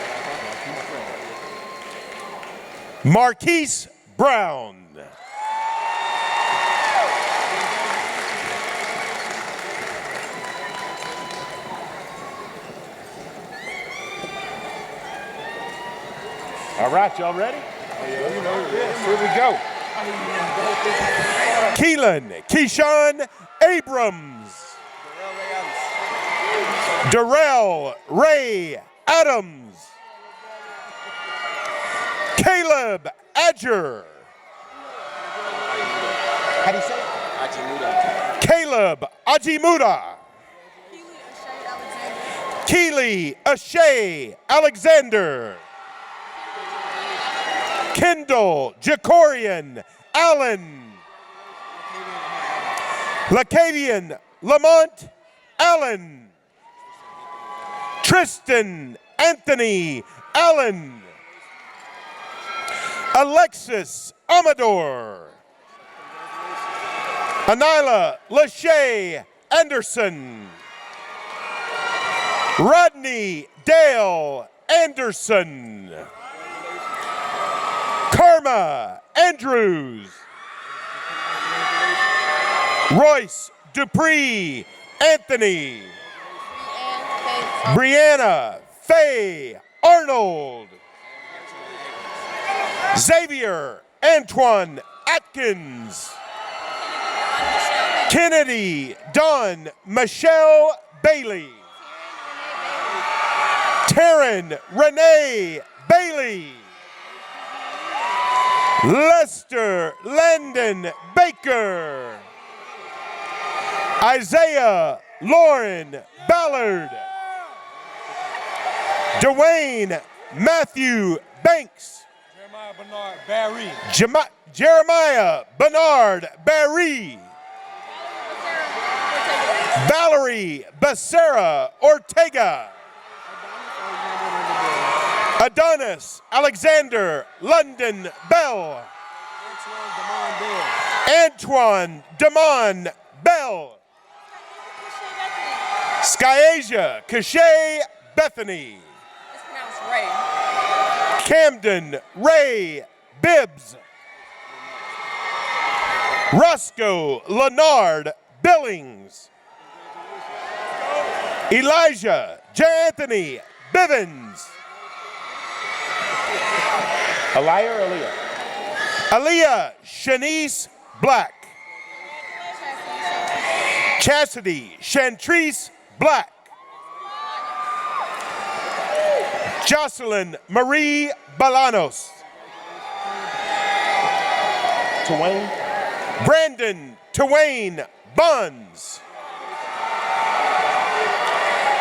S15: Marquise Brown.
S14: All right, y'all ready? Here we go.
S15: Keelan Keyshawn Abrams. Darrell Ray Adams. Caleb Adger.
S14: How do you say it?
S15: Caleb Ajimuda. Keely Ashay Alexander. Kendall Jacorian Allen. Lacavian Lamont Allen. Tristan Anthony Allen. Alexis Amador. Anila Lachey Anderson. Rodney Dale Anderson. Karma Andrews. Royce Dupree Anthony. Brianna Faye Arnold. Xavier Antoine Atkins. Kennedy Dawn Michelle Bailey. Taryn Renee Bailey. Lester Landon Baker. Isaiah Lauren Ballard. Dwayne Matthew Banks. Jeremiah Bernard Barry. Valerie Becerra Ortega. Adonis Alexander London Bell. Antoine Damon Bell. Skyasia Cachet Bethany. Camden Ray Bibbs. Roscoe Leonard Billings. Elijah J. Anthony Bivens. Aliyah or Aaliyah? Aaliyah Shanice Black. Chastity Chantrice Black. Jocelyn Marie Balanos. Twain. Brandon Twain Buns.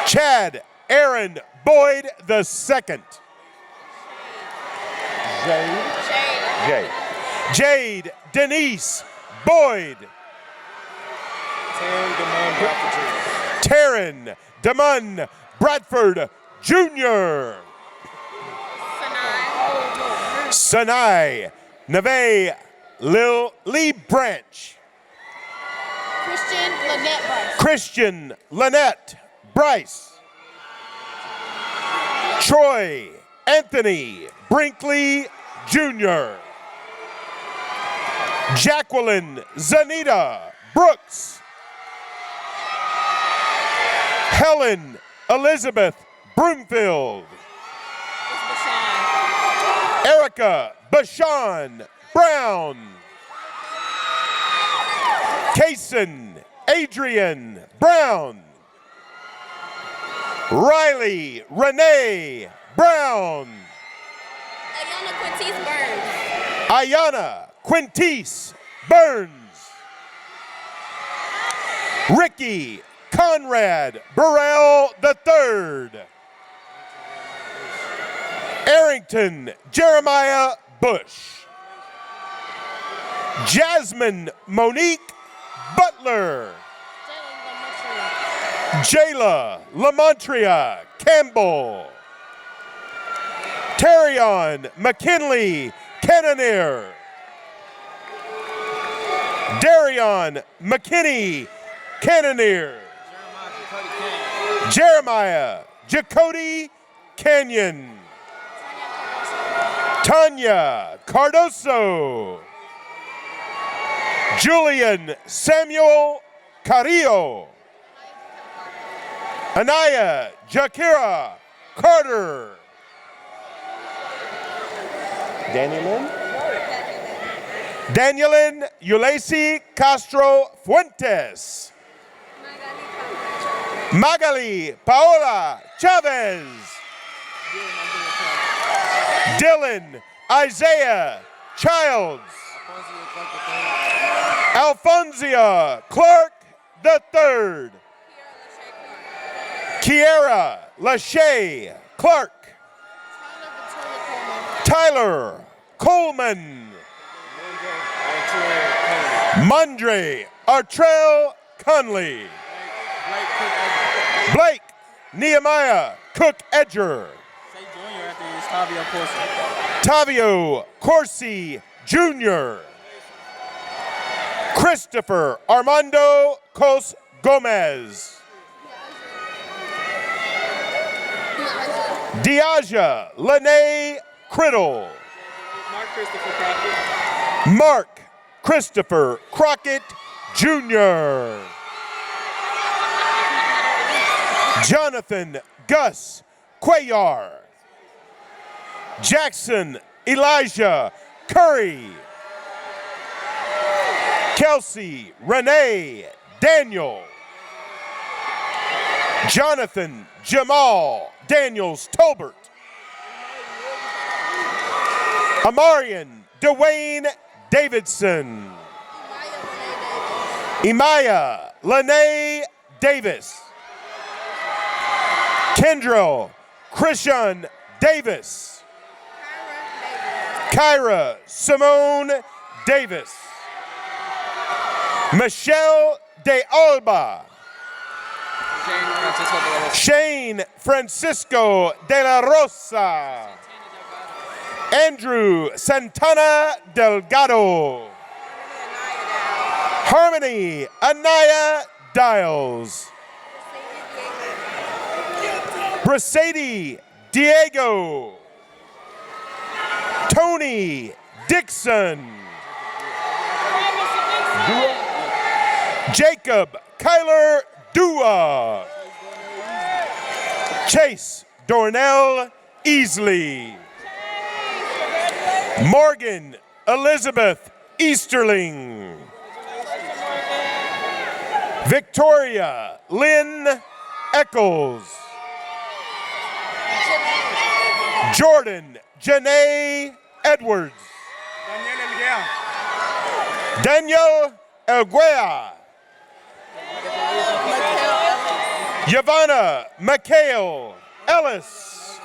S15: Chad Aaron Boyd II. Jade Denise Boyd. Taryn Damon Bradford Jr. Sanai Neve Lil Lee Branch. Christian Lynette Bryce. Troy Anthony Brinkley Jr. Jacqueline Zanita Brooks. Helen Elizabeth Broomfield. Erica Bashan Brown. Kaysen Adrian Brown. Riley Renee Brown. Ayana Quintice Burns. Ricky Conrad Burrell III. Arrington Jeremiah Bush. Jasmine Monique Butler. Jayla Lamontria Campbell. Terrion McKinley Cannoneer. Darion McKinney Cannoneer. Jeremiah Jacody Canyon. Tanya Cardoso. Julian Samuel Carrillo. Anaya Jakira Carter. Danielin Ulesi Castro Fuentes. Magali Paola Chavez. Dylan Isaiah Childs. Alfonsia Clark III. Kiera Lachey Clark. Tyler Coleman. Mondre Artrell Conley. Blake Nehemiah Cook Edger. Tavio Corsi Jr. Christopher Armando Cos Gomez. Diaja Lene Criddle. Mark Christopher Crockett Jr. Jonathan Gus Cuellar. Jackson Elijah Curry. Kelsey Renee Daniel. Jonathan Jamal Daniels Tolbert. Amarian Dwayne Davidson. Imaya Lene Davis. Kendrell Christian Davis. Kyra Simone Davis. Michelle De Alba. Shane Francisco De La Rosa. Andrew Santana Delgado. Harmony Anaya Dials. Brasady Diego. Tony Dixon. Jacob Kyler Dua. Chase Dornell Easley. Morgan Elizabeth Easterling. Victoria Lynn Eccles. Jordan Janae Edwards. Daniel Elguea. Yavana Mikhail Ellis.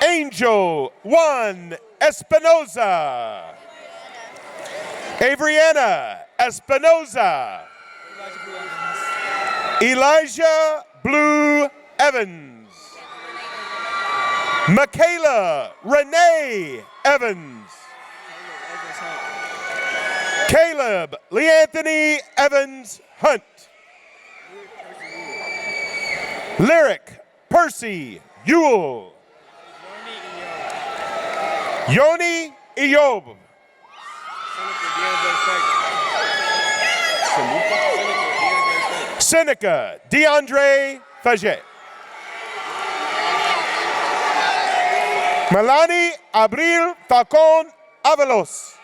S15: Angel Juan Espinoza. Avriana Espinoza. Elijah Blue Evans. Michaela Renee Evans. Caleb Leanthony Evans Hunt. Lyric Percy Ewell. Yoni Eyob. Seneca DeAndre Faget. Melanie Abril Falcon Avalos.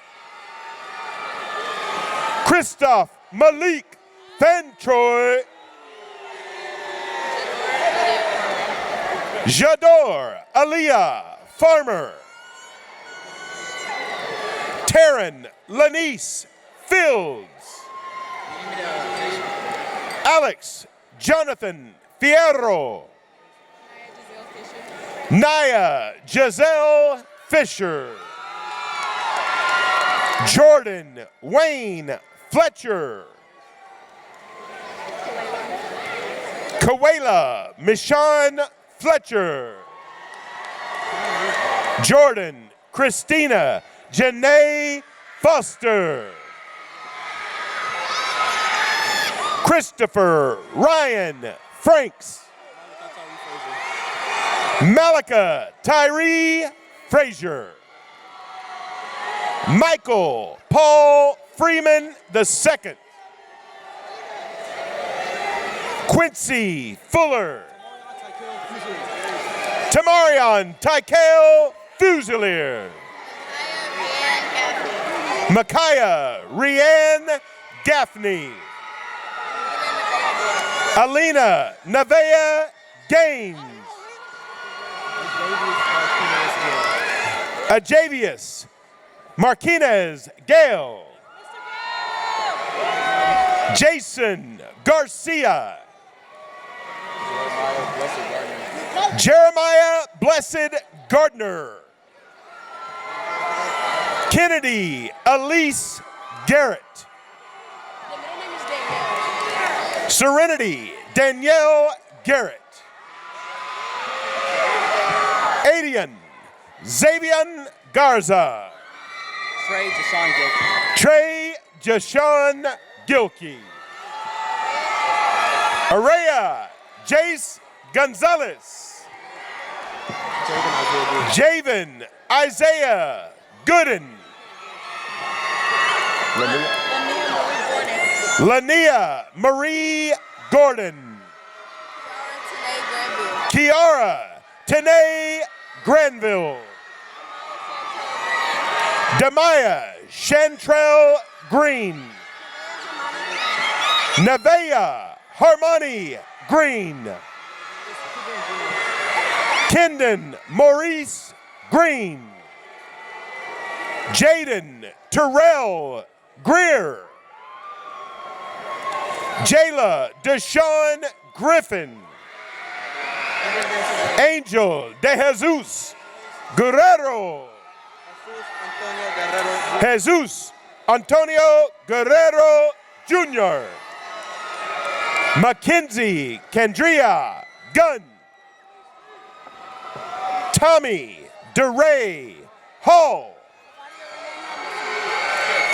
S15: Christoph Malik Fentroy. Jador Aliyah Farmer. Taryn Lanice Fields. Alex Jonathan Fierro. Naya Giselle Fisher. Jordan Wayne Fletcher. Kawela Michonne Fletcher. Jordan Christina Janae Foster. Christopher Ryan Franks. Malika Tyree Frazier. Michael Paul Freeman II. Quincy Fuller. Tamarion Tykel Fusilier. Micaiah Rianne Gaffney. Alina Nevaeh Gaines. Ajavius Martinez Gale. Jason Garcia. Jeremiah Blessed Gardner. Kennedy Elise Garrett. Serenity Danielle Garrett. Adian Xavier Garza. Trey Jashawn Gilkey. Araya Jace Gonzalez. Javen Isaiah Gooden. Lania Marie Gordon. Kiara Tanae Granville. Demaya Chantrell Green. Nevaeh Harmony Green. Kendon Maurice Green. Jaden Terrell Greer. Jayla Deshawn Griffin. Angel De Jesus Guerrero. Jesus Antonio Guerrero Jr. Mackenzie Kendria Gunn. Tommy DeRay Hall.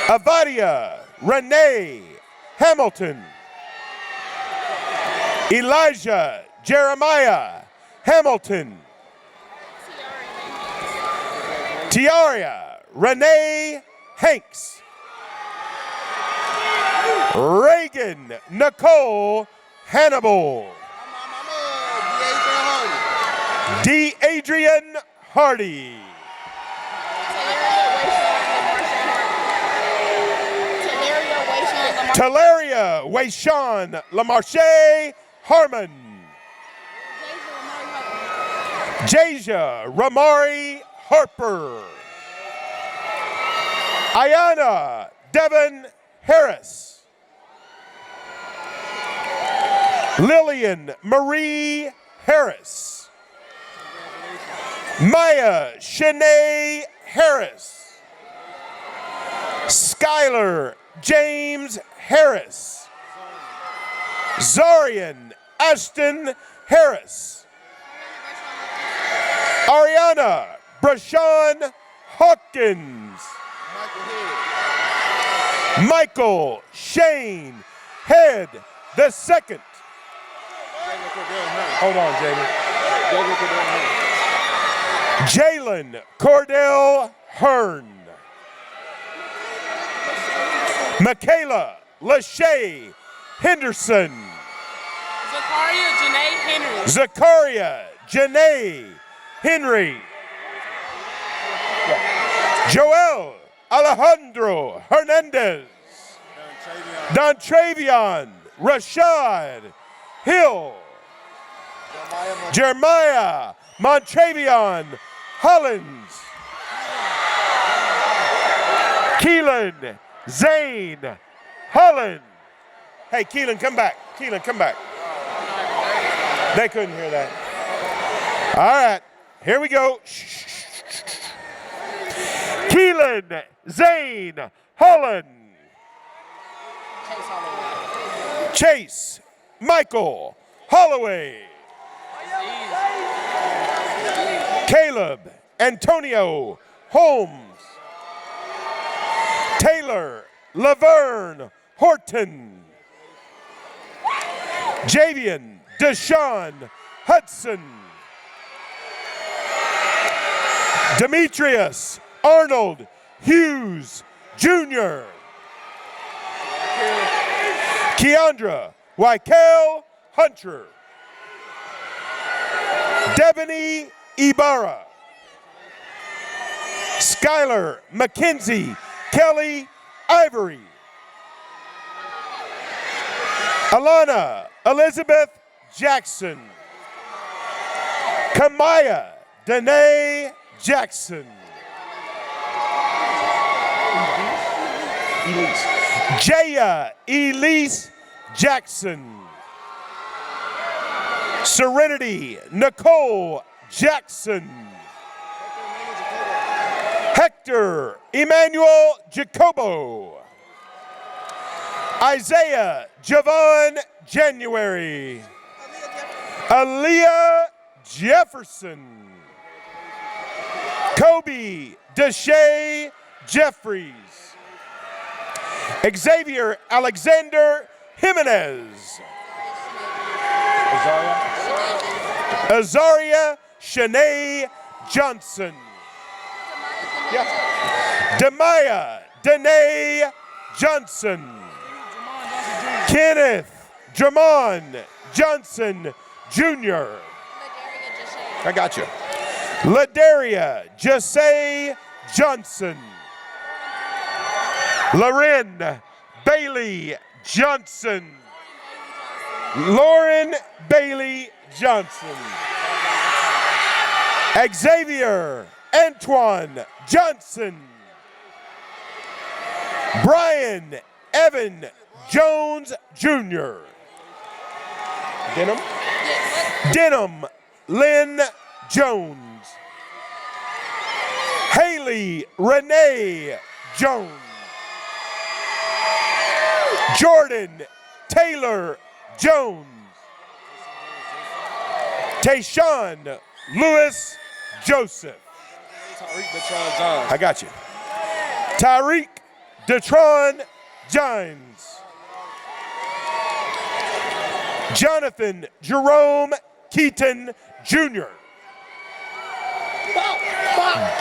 S15: Avadia Renee Hamilton. Elijah Jeremiah Hamilton. Tiaria Renee Hanks. Reagan Nicole Hannibal. D. Adrian Hardy. Talaria Wayshawn Lamarche Harmon. Jasia Ramari Harper. Ayana Devon Harris. Lillian Marie Harris. Maya Shanae Harris. Skylar James Harris. Zarian Ashton Harris. Ariana Brashawn Hawkins. Michael Shane Head the second. Hold on, Jamie. Jalen Cordell Hearn. Michaela Lachey Henderson. Zakaria Janae Henry. Joel Alejandro Hernandez. Dontravion Rashad Hill. Jeremiah Montravion Hollins. Keelan Zane Holland. Hey, Keelan, come back. Keelan, come back. They couldn't hear that. All right, here we go. Keelan Zane Holland. Chase Michael Holloway. Caleb Antonio Holmes. Taylor Laverne Horton. Javian Deshaun Hudson. Demetrius Arnold Hughes Jr. Keandra Wykel Hunter. Debony Ibarra. Skylar Mackenzie Kelly Ivory. Alana Elizabeth Jackson. Kamaya Danae Jackson. Jaya Elise Jackson. Serenity Nicole Jackson. Hector Emmanuel Jacobo. Isaiah Javon January. Aaliyah Jefferson. Kobe Deshae Jeffries. Xavier Alexander Jimenez. Azaria Shanae Johnson. Demaya Danae Johnson. Kenneth Dramon Johnson Jr. I got you. Ladaria Jesse Johnson. Loren Bailey Johnson. Lauren Bailey Johnson. Xavier Antoine Johnson. Brian Evan Jones Jr. Denham Lynn Jones. Haley Renee Jones. Jordan Taylor Jones. Tayshawn Lewis Joseph. I got you. Tyreek Detron Gines. Jonathan Jerome Keaton Jr.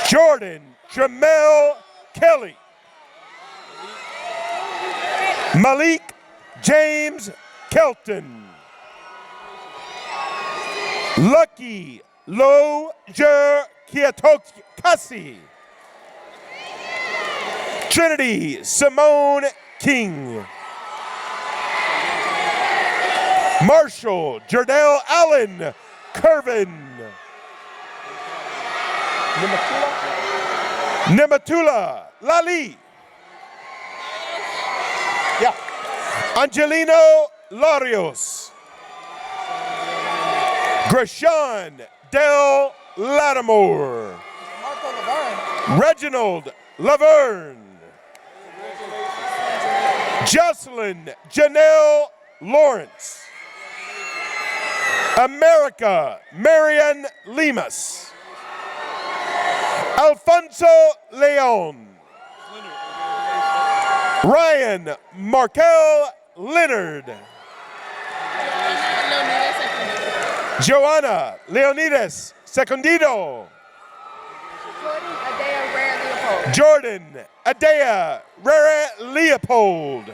S15: Jordan Jamel Kelly. Malik James Kelton. Lucky Lojer Kiatokasi. Trinity Simone King. Marshall Jardell Allen Curvin. Nematula Lali. Yeah. Angelino Larios. Greshon Del Lattimore. Reginald Laverne. Jocelyn Janelle Lawrence. America Marian Lemus. Alfonso Leon. Ryan Markel Leonard. Joanna Leonidas Secundito. Jordan Adea Rare Leopold.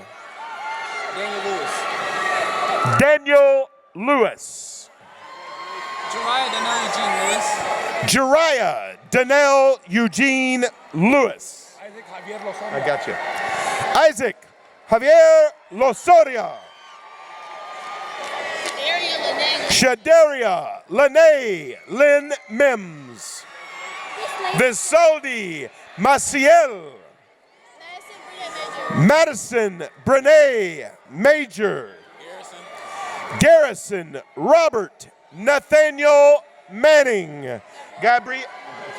S15: Daniel Lewis. Jariah Danelle Eugene Lewis. I got you. Isaac Javier Losoria. Shadaria Lene Lynn Mims. Visaldi Maciel. Madison Brene Major. Garrison Robert Nathaniel Manning.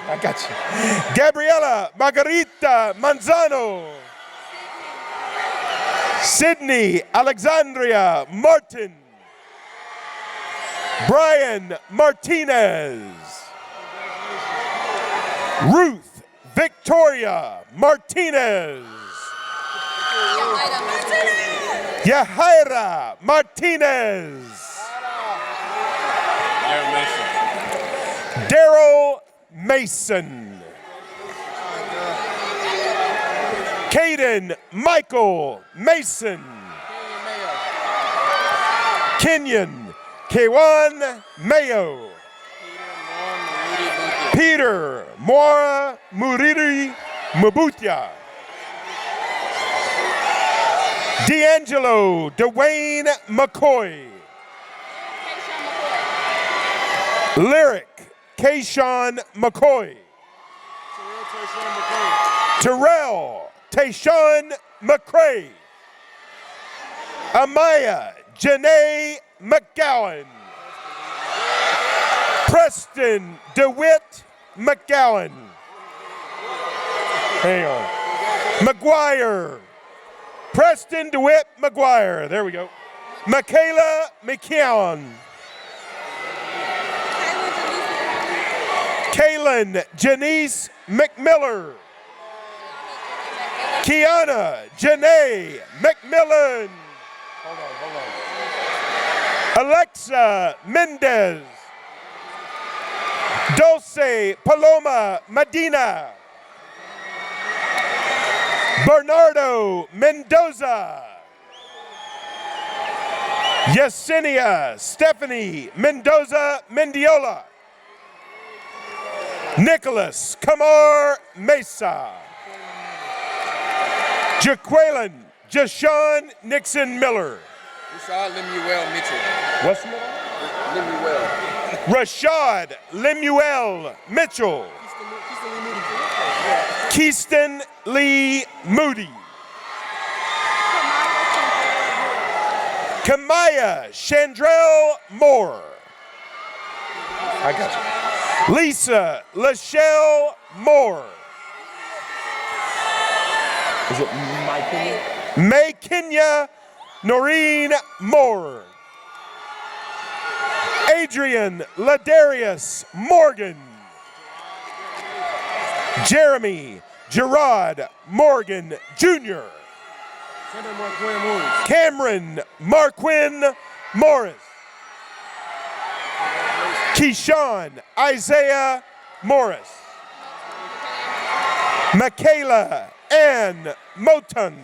S15: I got you. Gabriela Margarita Manzano. Sydney Alexandria Martin. Brian Martinez. Ruth Victoria Martinez. Yahaira Martinez. Daryl Mason. Caden Michael Mason. Kenyon Kewan Mayo. Peter Mora Muriri Mabutia. D'Angelo Dwayne McCoy. Lyric Kayshawn McCoy. Terrell Tayshawn McCray. Amaya Janae McGowan. Preston DeWitt McGowan. Hang on. McGuire. Preston DeWitt McGuire. There we go. Michaela McKeown. Kaylin Janice McMiller. Kiana Janae McMillan. Hold on. Alexa Mendez. Dulce Paloma Medina. Bernardo Mendoza. Yesenia Stephanie Mendoza Mendiola. Nicholas Kamar Mesa. Jaqueline Jashawn Nixon Miller.
S16: Lemuel Mitchell.
S15: What's the name?
S16: Lemuel.
S15: Rashad Lemuel Mitchell. Keyston Lee Moody. Kamaya Chandrell Moore. I got you. Lisa Lachelle Moore. Is it May Kenya? May Kenya Noreen Moore. Adrian Ladarius Morgan. Jeremy Gerard Morgan Jr. Cameron Marquin Morris. Keyshawn Isaiah Morris. Michaela Ann Moton.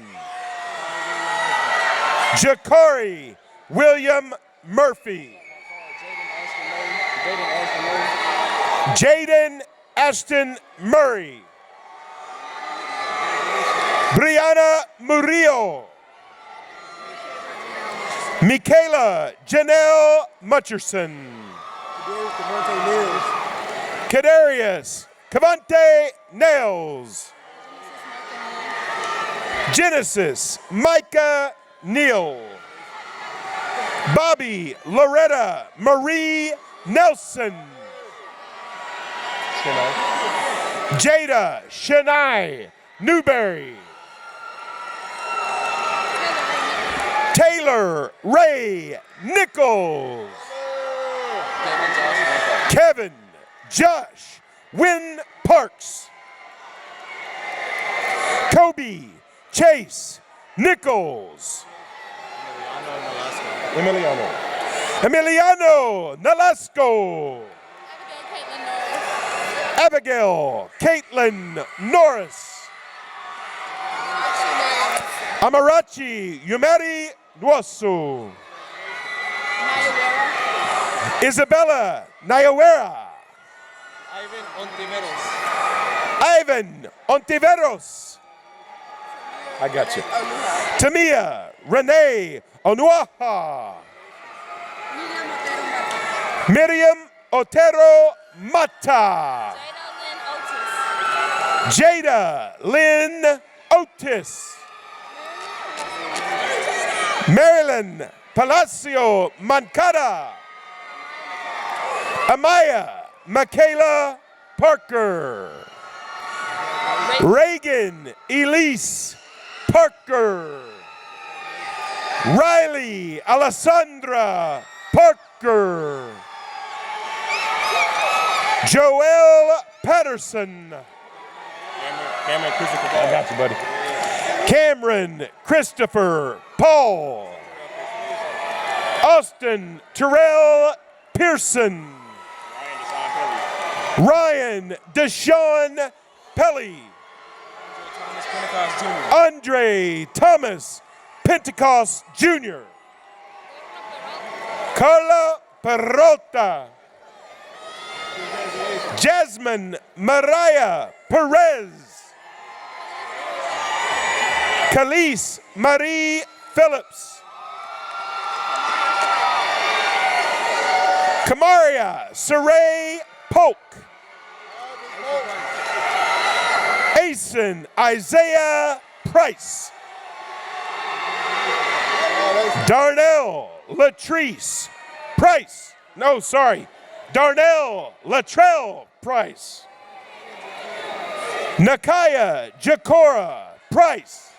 S15: Jakari William Murphy. Jaden Ashton Murray. Brianna Murillo. Michaela Janelle Mutcherson. Kadarius Cavante Nails. Genesis Micah Neal. Bobby Loretta Marie Nelson. Jada Shania Newberry. Taylor Ray Nichols. Kevin Josh Wynn Parks. Kobe Chase Nichols. Emiliano Nolasco. Abigail Caitlin Norris. Amarachi Yumari Nwosu. Isabella Nayawera. Ivan Ontiveros. I got you. Tamia Renee Onuaha. Miriam Otero Mata. Jada Lynn Otis. Marilyn Palacio Mancada. Amaya Michaela Parker. Reagan Elise Parker. Riley Alessandra Parker. Joel Patterson.
S14: Cameron Christopher Paul.
S15: I got you, buddy. Cameron Christopher Paul. Austin Terrell Pearson. Ryan Deshaun Pelly. Andre Thomas Pentecost Jr. Carla Peralta. Jasmine Mariah Perez. Khalees Marie Phillips. Kamaria Saray Polk. Asen Isaiah Price. Darnell Latrice Price. No, sorry. Darnell Latrell Price. Nakaya Jacora Price.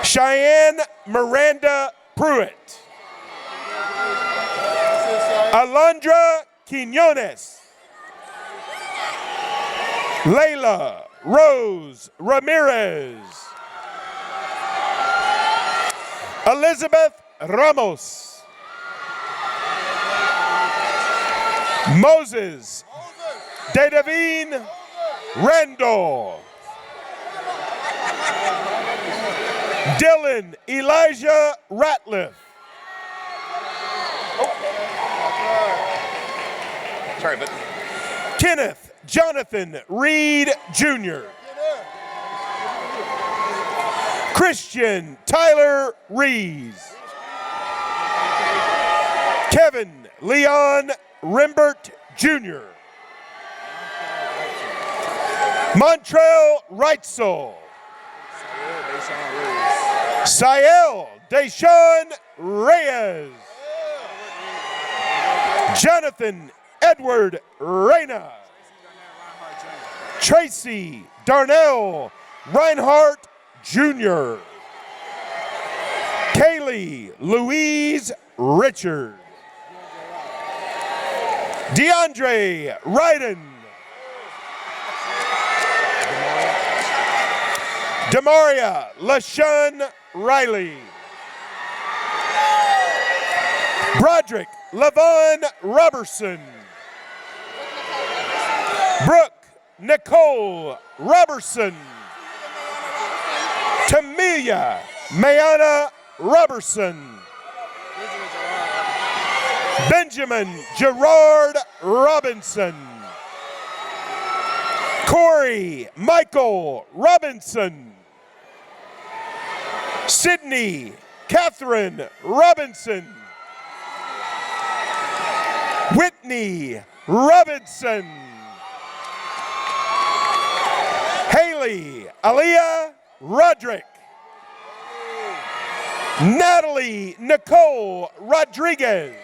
S15: Cheyenne Miranda Pruitt. Alondra Quinones. Layla Rose Ramirez. Elizabeth Ramos. Moses Dadavine Randall. Dylan Elijah Ratliff.
S4: Sorry, but
S15: Kenneth Jonathan Reed Jr. Christian Tyler Rees. Kevin Leon Rimbert Jr. Montrell Reitzel. Sael Deshaun Reyes. Jonathan Edward Reyna. Tracy Darnell Reinhardt Jr. Kaylee Louise Richard. DeAndre Ryden. Demaria LaShun Riley. Broderick Lavon Robertson. Brooke Nicole Robertson. Amelia Mayana Robertson. Benjamin Gerard Robinson. Corey Michael Robinson. Sydney Catherine Robinson. Whitney Robinson. Haley Aaliyah Roderick. Natalie Nicole Rodriguez.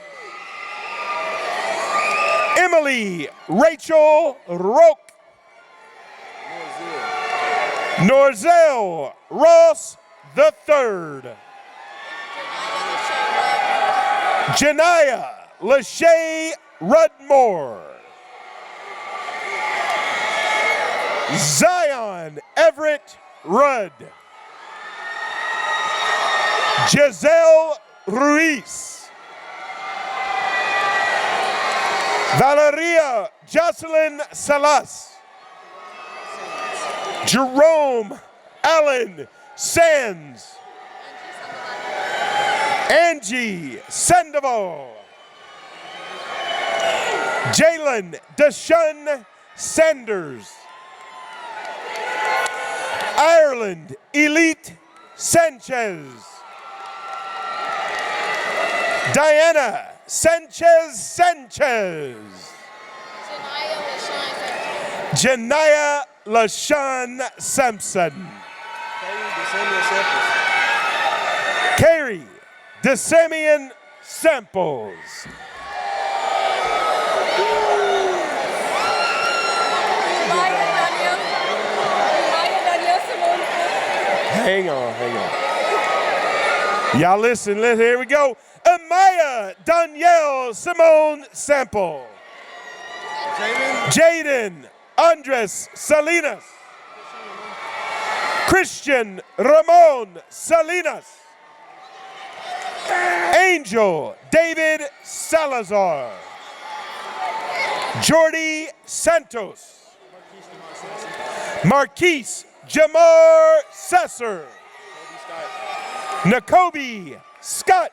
S15: Emily Rachel Roque. Norzel Ross III. Janiyah Lachey Rudmore. Zion Everett Rudd. Giselle Ruiz. Valeria Jocelyn Salas. Jerome Allen Sands. Angie Sandoval. Jalen Deshun Sanders. Ireland Elite Sanchez. Diana Sanchez. Janiyah LaShawn Sampson. Carrie DeSamian Samples. Hang on. Y'all listen, here we go. Amaya Danielle Simone Sample. Jaden Andres Salinas. Christian Ramon Salinas. Angel David Salazar. Jordy Santos. Marquise Jamar Sesser. Nakobe Scott.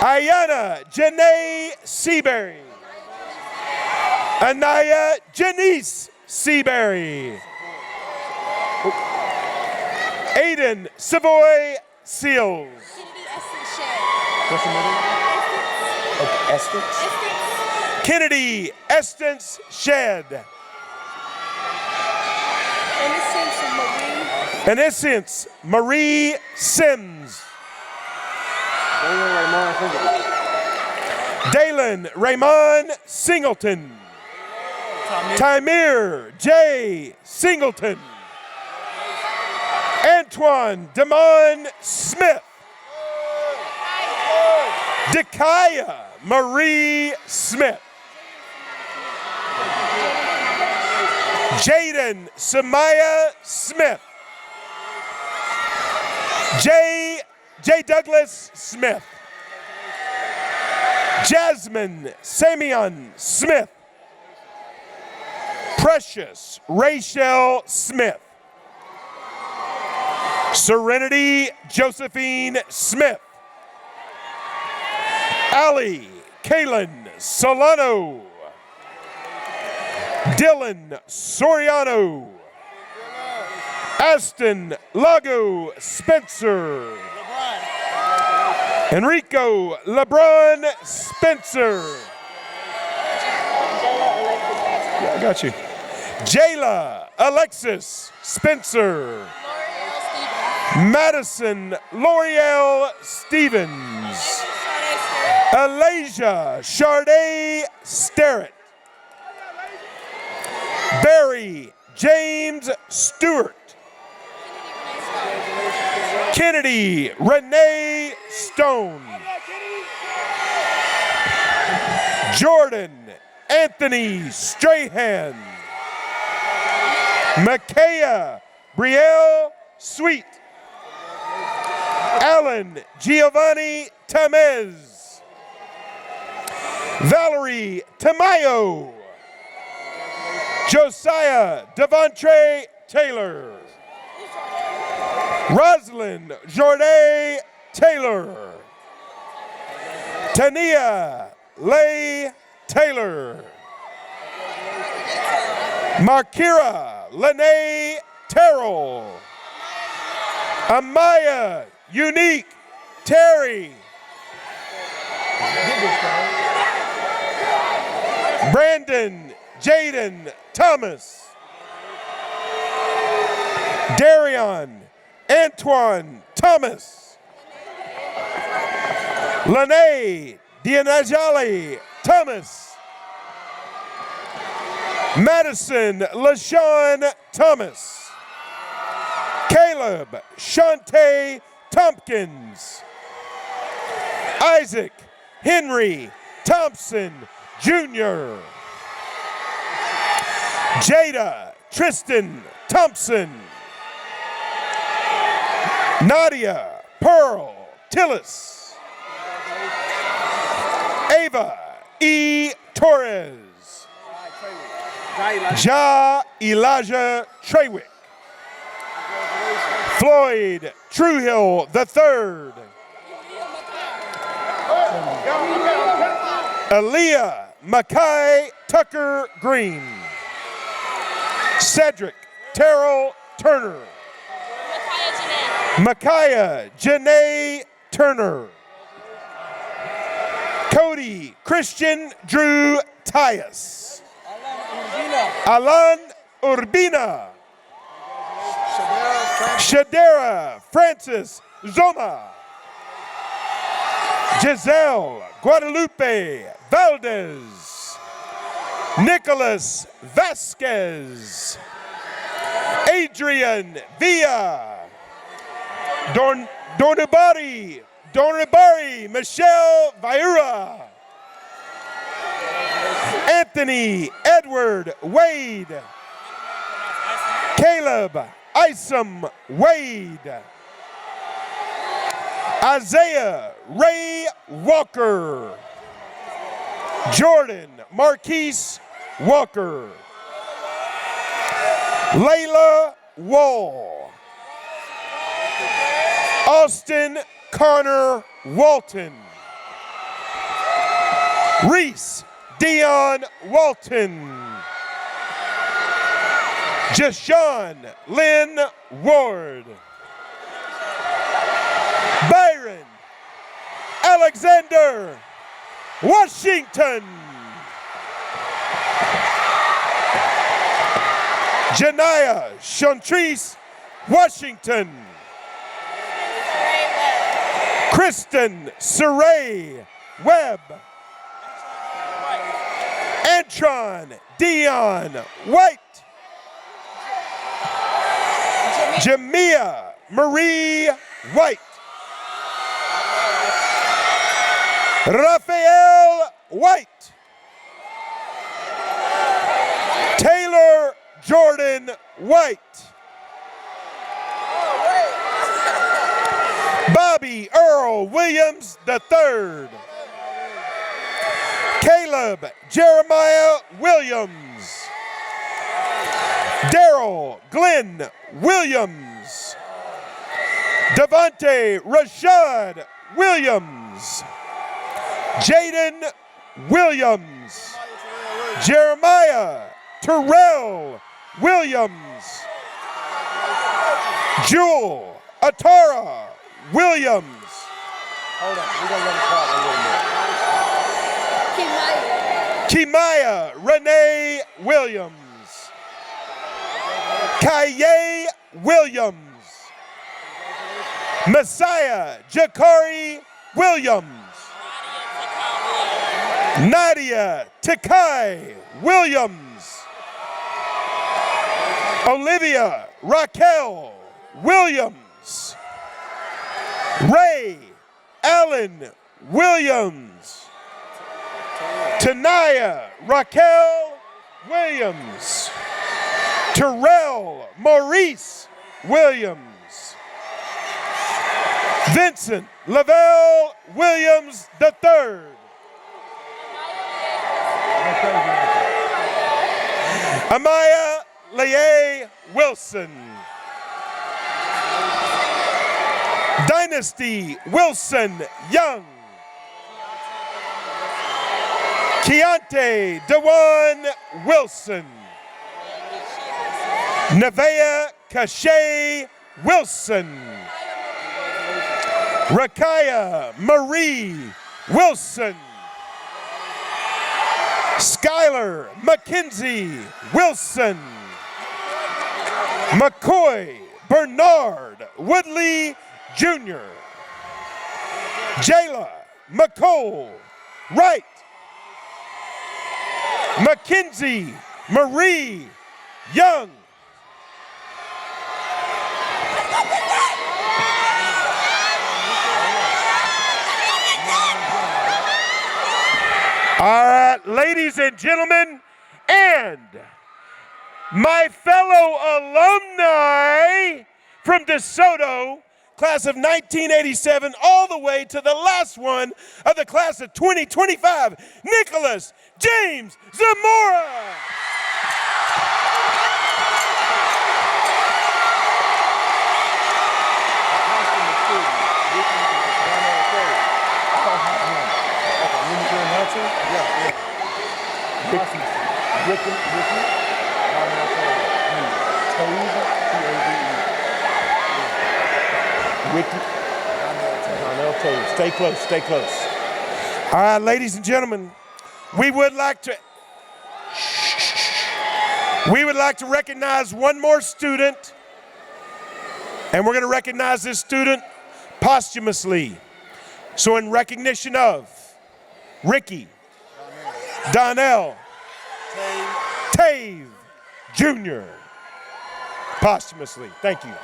S15: Ayana Janae Seabury. Anaya Janice Seabury. Aiden Savoy Seals. What's the middle? Estance? Kennedy Estance Shed. Innocence Marie Sims. Dalen Raymond Singleton. Timir J. Singleton. Antoine Damon Smith. Dekaya Marie Smith. Jaden Samaya Smith. J. Douglas Smith. Jasmine Samion Smith. Precious Rachel Smith. Serenity Josephine Smith. Ali Kaylin Solano. Dylan Soriano. Aston Lago Spencer. Enrico LeBron Spencer. Yeah, I got you. Jayla Alexis Spencer. Madison L'Oreal Stevens. Alasia Sharday Starrett. Barry James Stewart. Kennedy Renee Stone. Jordan Anthony Strahan. Makaya Brielle Sweet. Alan Giovanni Tamez. Valerie Tamayo. Josiah Devontre Taylor. Rosalind Jorday Taylor. Tania Leigh Taylor. Markira Lene Terrell. Amaya Unique Terry. Brandon Jaden Thomas. Darion Antoine Thomas. Lene Dianajali Thomas. Madison LaShawn Thomas. Caleb Shante Tompkins. Isaac Henry Thompson Jr. Jada Tristan Thompson. Nadia Pearl Tillis. Ava E. Torres. Ja Elijah Trawick. Floyd Truehill III. Aaliyah Mackay Tucker Green. Cedric Terrell Turner. Micaiah Janae Turner. Cody Christian Drew Tyus. Alan Urbina. Shadera Francis Zoma. Giselle Guadalupe Valdez. Nicholas Vasquez. Adrian Villa. Dornibari Michelle Viura. Anthony Edward Wade. Caleb Isom Wade. Isaiah Ray Walker. Jordan Marquise Walker. Layla Wall. Austin Connor Walton. Reese Dion Walton. Jashawn Lynn Ward. Byron Alexander Washington. Janiyah Chantrice Washington. Kristen Saray Webb. Antron Dion White. Jamia Marie White. Raphael White. Taylor Jordan White. Bobby Earl Williams III. Caleb Jeremiah Williams. Daryl Glenn Williams. Devontae Rashad Williams. Jaden Williams. Jeremiah Terrell Williams. Jewel Atara Williams.
S14: Hold on, we're gonna let him talk a little more.
S15: Kimaya Renee Williams. Kaye Williams. Messiah Jakari Williams. Nadia Takai Williams. Olivia Raquel Williams. Ray Allen Williams. Tanaya Raquel Williams. Terrell Maurice Williams. Vincent Lavelle Williams III. Amaya Leah Wilson. Dynasty Wilson Young. Keontae Dewan Wilson. Nevaeh Kashay Wilson. Rakaya Marie Wilson. Skylar Mackenzie Wilson. McCoy Bernard Woodley Jr. Jayla McCole Wright. Mackenzie Marie Young. All right, ladies and gentlemen, and my fellow alumni from DeSoto, class of 1987, all the way to the last one of the class of 2025, Nicholas James Zamora. Stay close, stay close. All right, ladies and gentlemen, we would like to recognize one more student, and we're going to recognize this student posthumously. So in recognition of Ricky Donnell Tave Jr. posthumously. Thank you.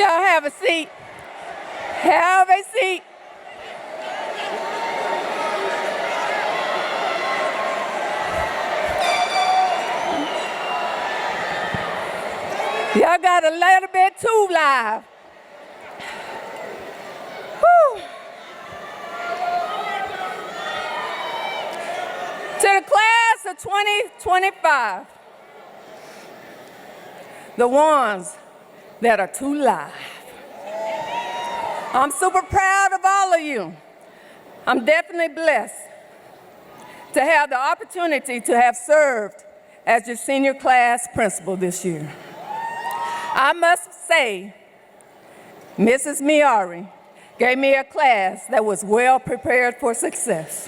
S17: Have a seat. Have a seat. Y'all got a little bit too live. Whew. To the class of 2025, the ones that are too live. I'm super proud of all of you. I'm definitely blessed to have the opportunity to have served as your senior class principal this year. I must say, Mrs. Miari gave me a class that was well prepared for success.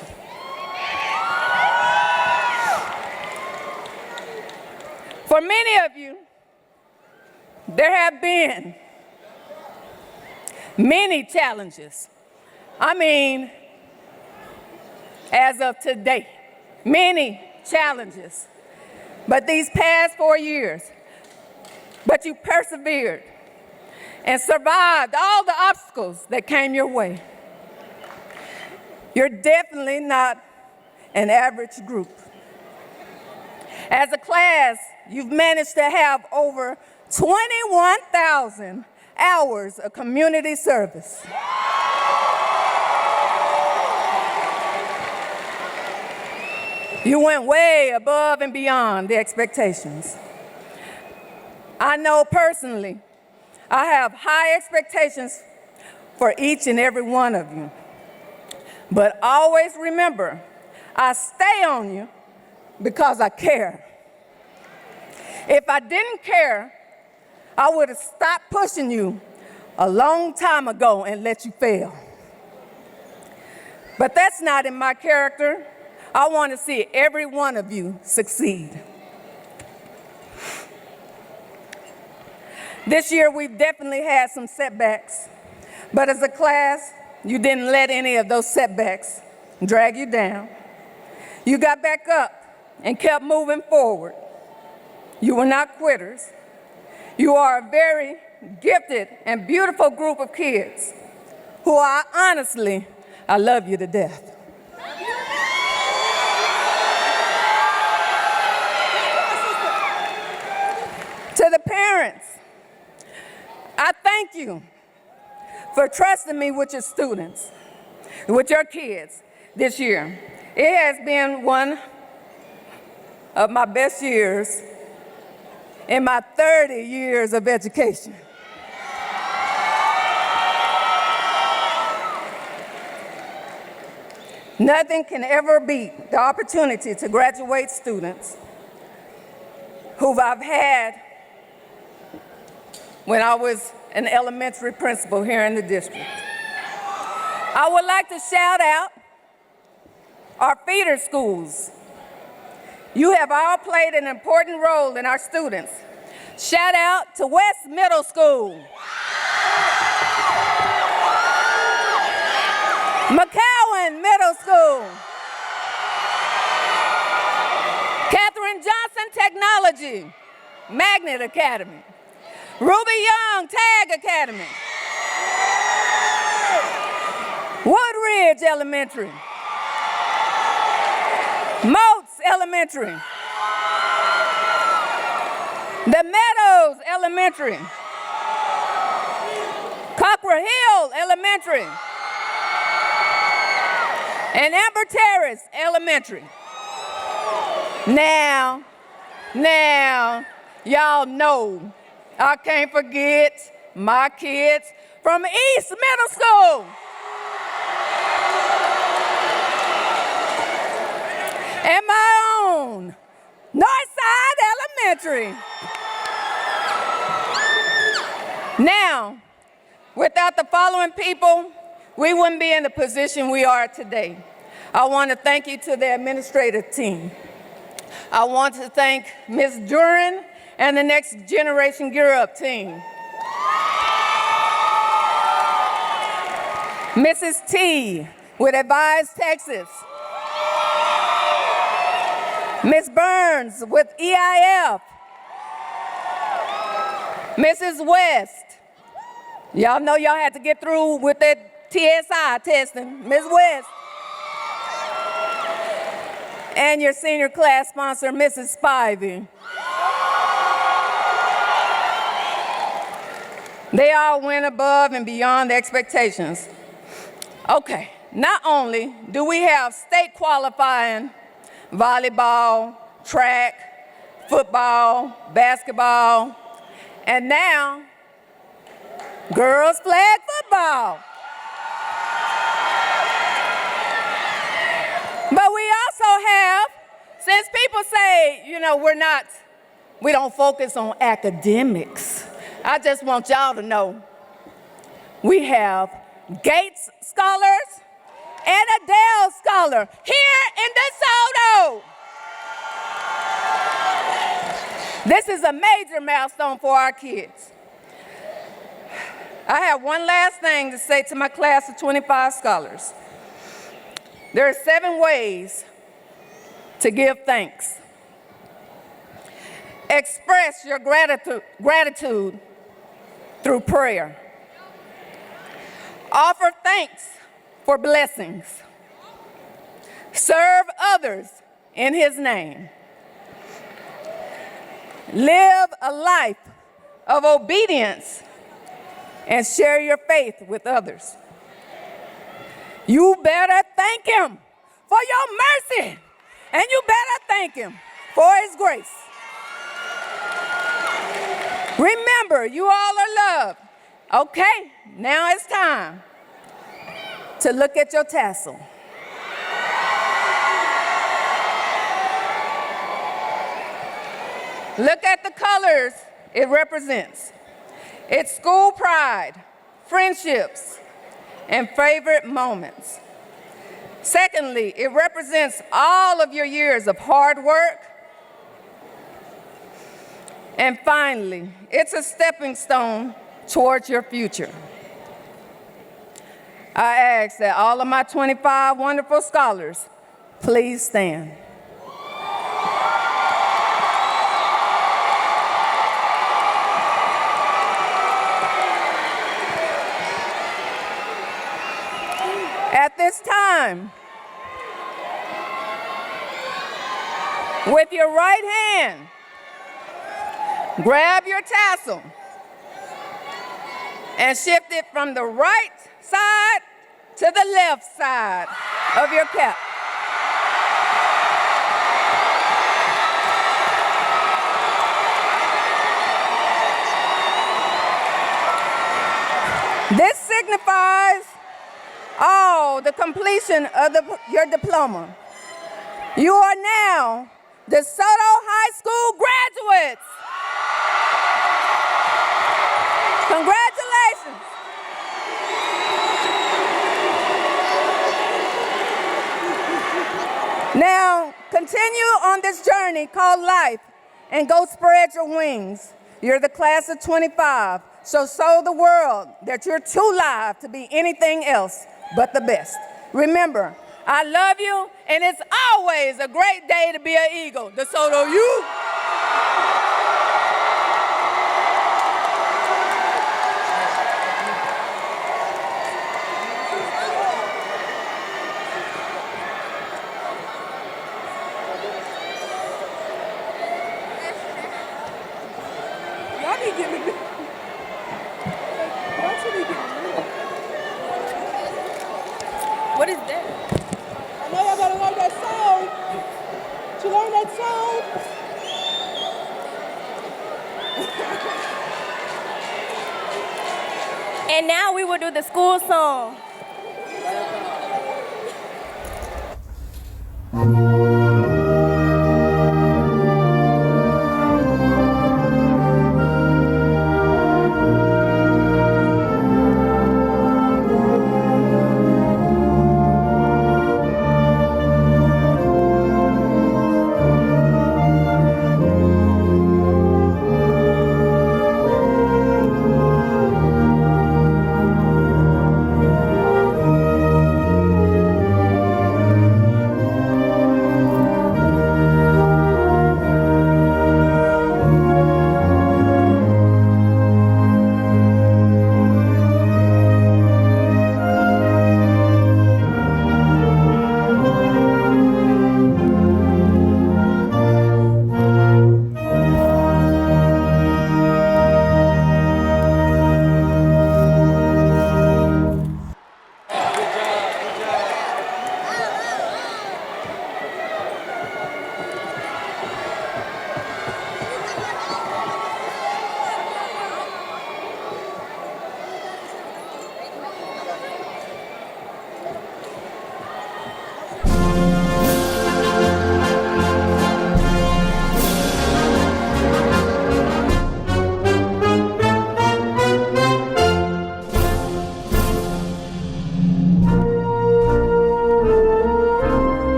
S17: For many of you, there have been many challenges. I mean, as of today, many challenges. But these past 4 years, but you persevered and survived all the obstacles that came your way. You're definitely not an average group. As a class, you've managed to have over 21,000 hours of community service. You went way above and beyond the expectations. I know personally, I have high expectations for each and every one of you. But always remember, I stay on you because I care. If I didn't care, I would have stopped pushing you a long time ago and let you fail. But that's not in my character. I want to see every one of you succeed. This year, we've definitely had some setbacks, but as a class, you didn't let any of those setbacks drag you down. You got back up and kept moving forward. You were not quitters. You are a very gifted and beautiful group of kids who I love you to death. To the parents, I thank you for trusting me with your students, with your kids this year. It has been one of my best years in my 30 years of education. Nothing can ever beat the opportunity to graduate students who I've had when I was an elementary principal here in the district. I would like to shout out our feeder schools. You have all played an important role in our students. Shout out to West Middle School, McCowan Middle School, Katherine Johnson Technology, Magnet Academy, Ruby Young Tag Academy, Woodridge Elementary, Moats Elementary, The Meadows Elementary, Cockrell Hill Elementary, and Amber Terrace Elementary. Now, y'all know I can't forget my kids from East Middle School. And my own Northside Elementary. Now, without the following people, we wouldn't be in the position we are today. I want to thank you to the administrative team. I want to thank Ms. Duran and the Next Generation Gear Up team. Mrs. T with Advise Texas. Ms. Burns with EIF. Mrs. West. Y'all know y'all had to get through with that TSI testing. Ms. West. And your senior class sponsor, Mrs. Spivey. They all went above and beyond the expectations. Okay, not only do we have state qualifying volleyball, track, football, basketball, and now girls flag football. But we also have, since people say, you know, we don't focus on academics, I just want y'all to know we have Gates Scholars and a Dell Scholar here in DeSoto. This is a major milestone for our kids. I have one last thing to say to my class of 25 scholars. There are 7 ways to give thanks. Express your gratitude through prayer. Offer thanks for blessings. Serve others in His name. Live a life of obedience and share your faith with others. You better thank Him for your mercy, and you better thank Him for His grace. Remember, you all are loved. Okay, now it's time to look at your tassel. Look at the colors it represents. It's school pride, friendships, and favorite moments. Secondly, it represents all of your years of hard work. And finally, it's a stepping stone towards your future. I ask that all of my 25 wonderful scholars please stand. At this time, with your right hand, grab your tassel and shift it from the right side to the left side of your cap. This signifies the completion of your diploma. You are now DeSoto High School graduates. Congratulations. Now, continue on this journey called life and go spread your wings. You're the class of 25, so show the world that you're too live to be anything else but the best. Remember, I love you, and it's always a great day to be an Eagle. DeSoto, you.
S10: What is that?
S5: I know y'all gotta learn that song. Did you learn that song?
S6: And now we will do the school song.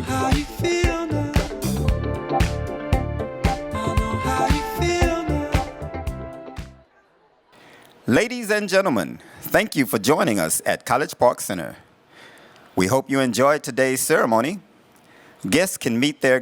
S1: how you feel now. I know how you feel now.
S2: Ladies and gentlemen, thank you for joining us at College Park Center. We hope you enjoyed today's ceremony. Guests can meet their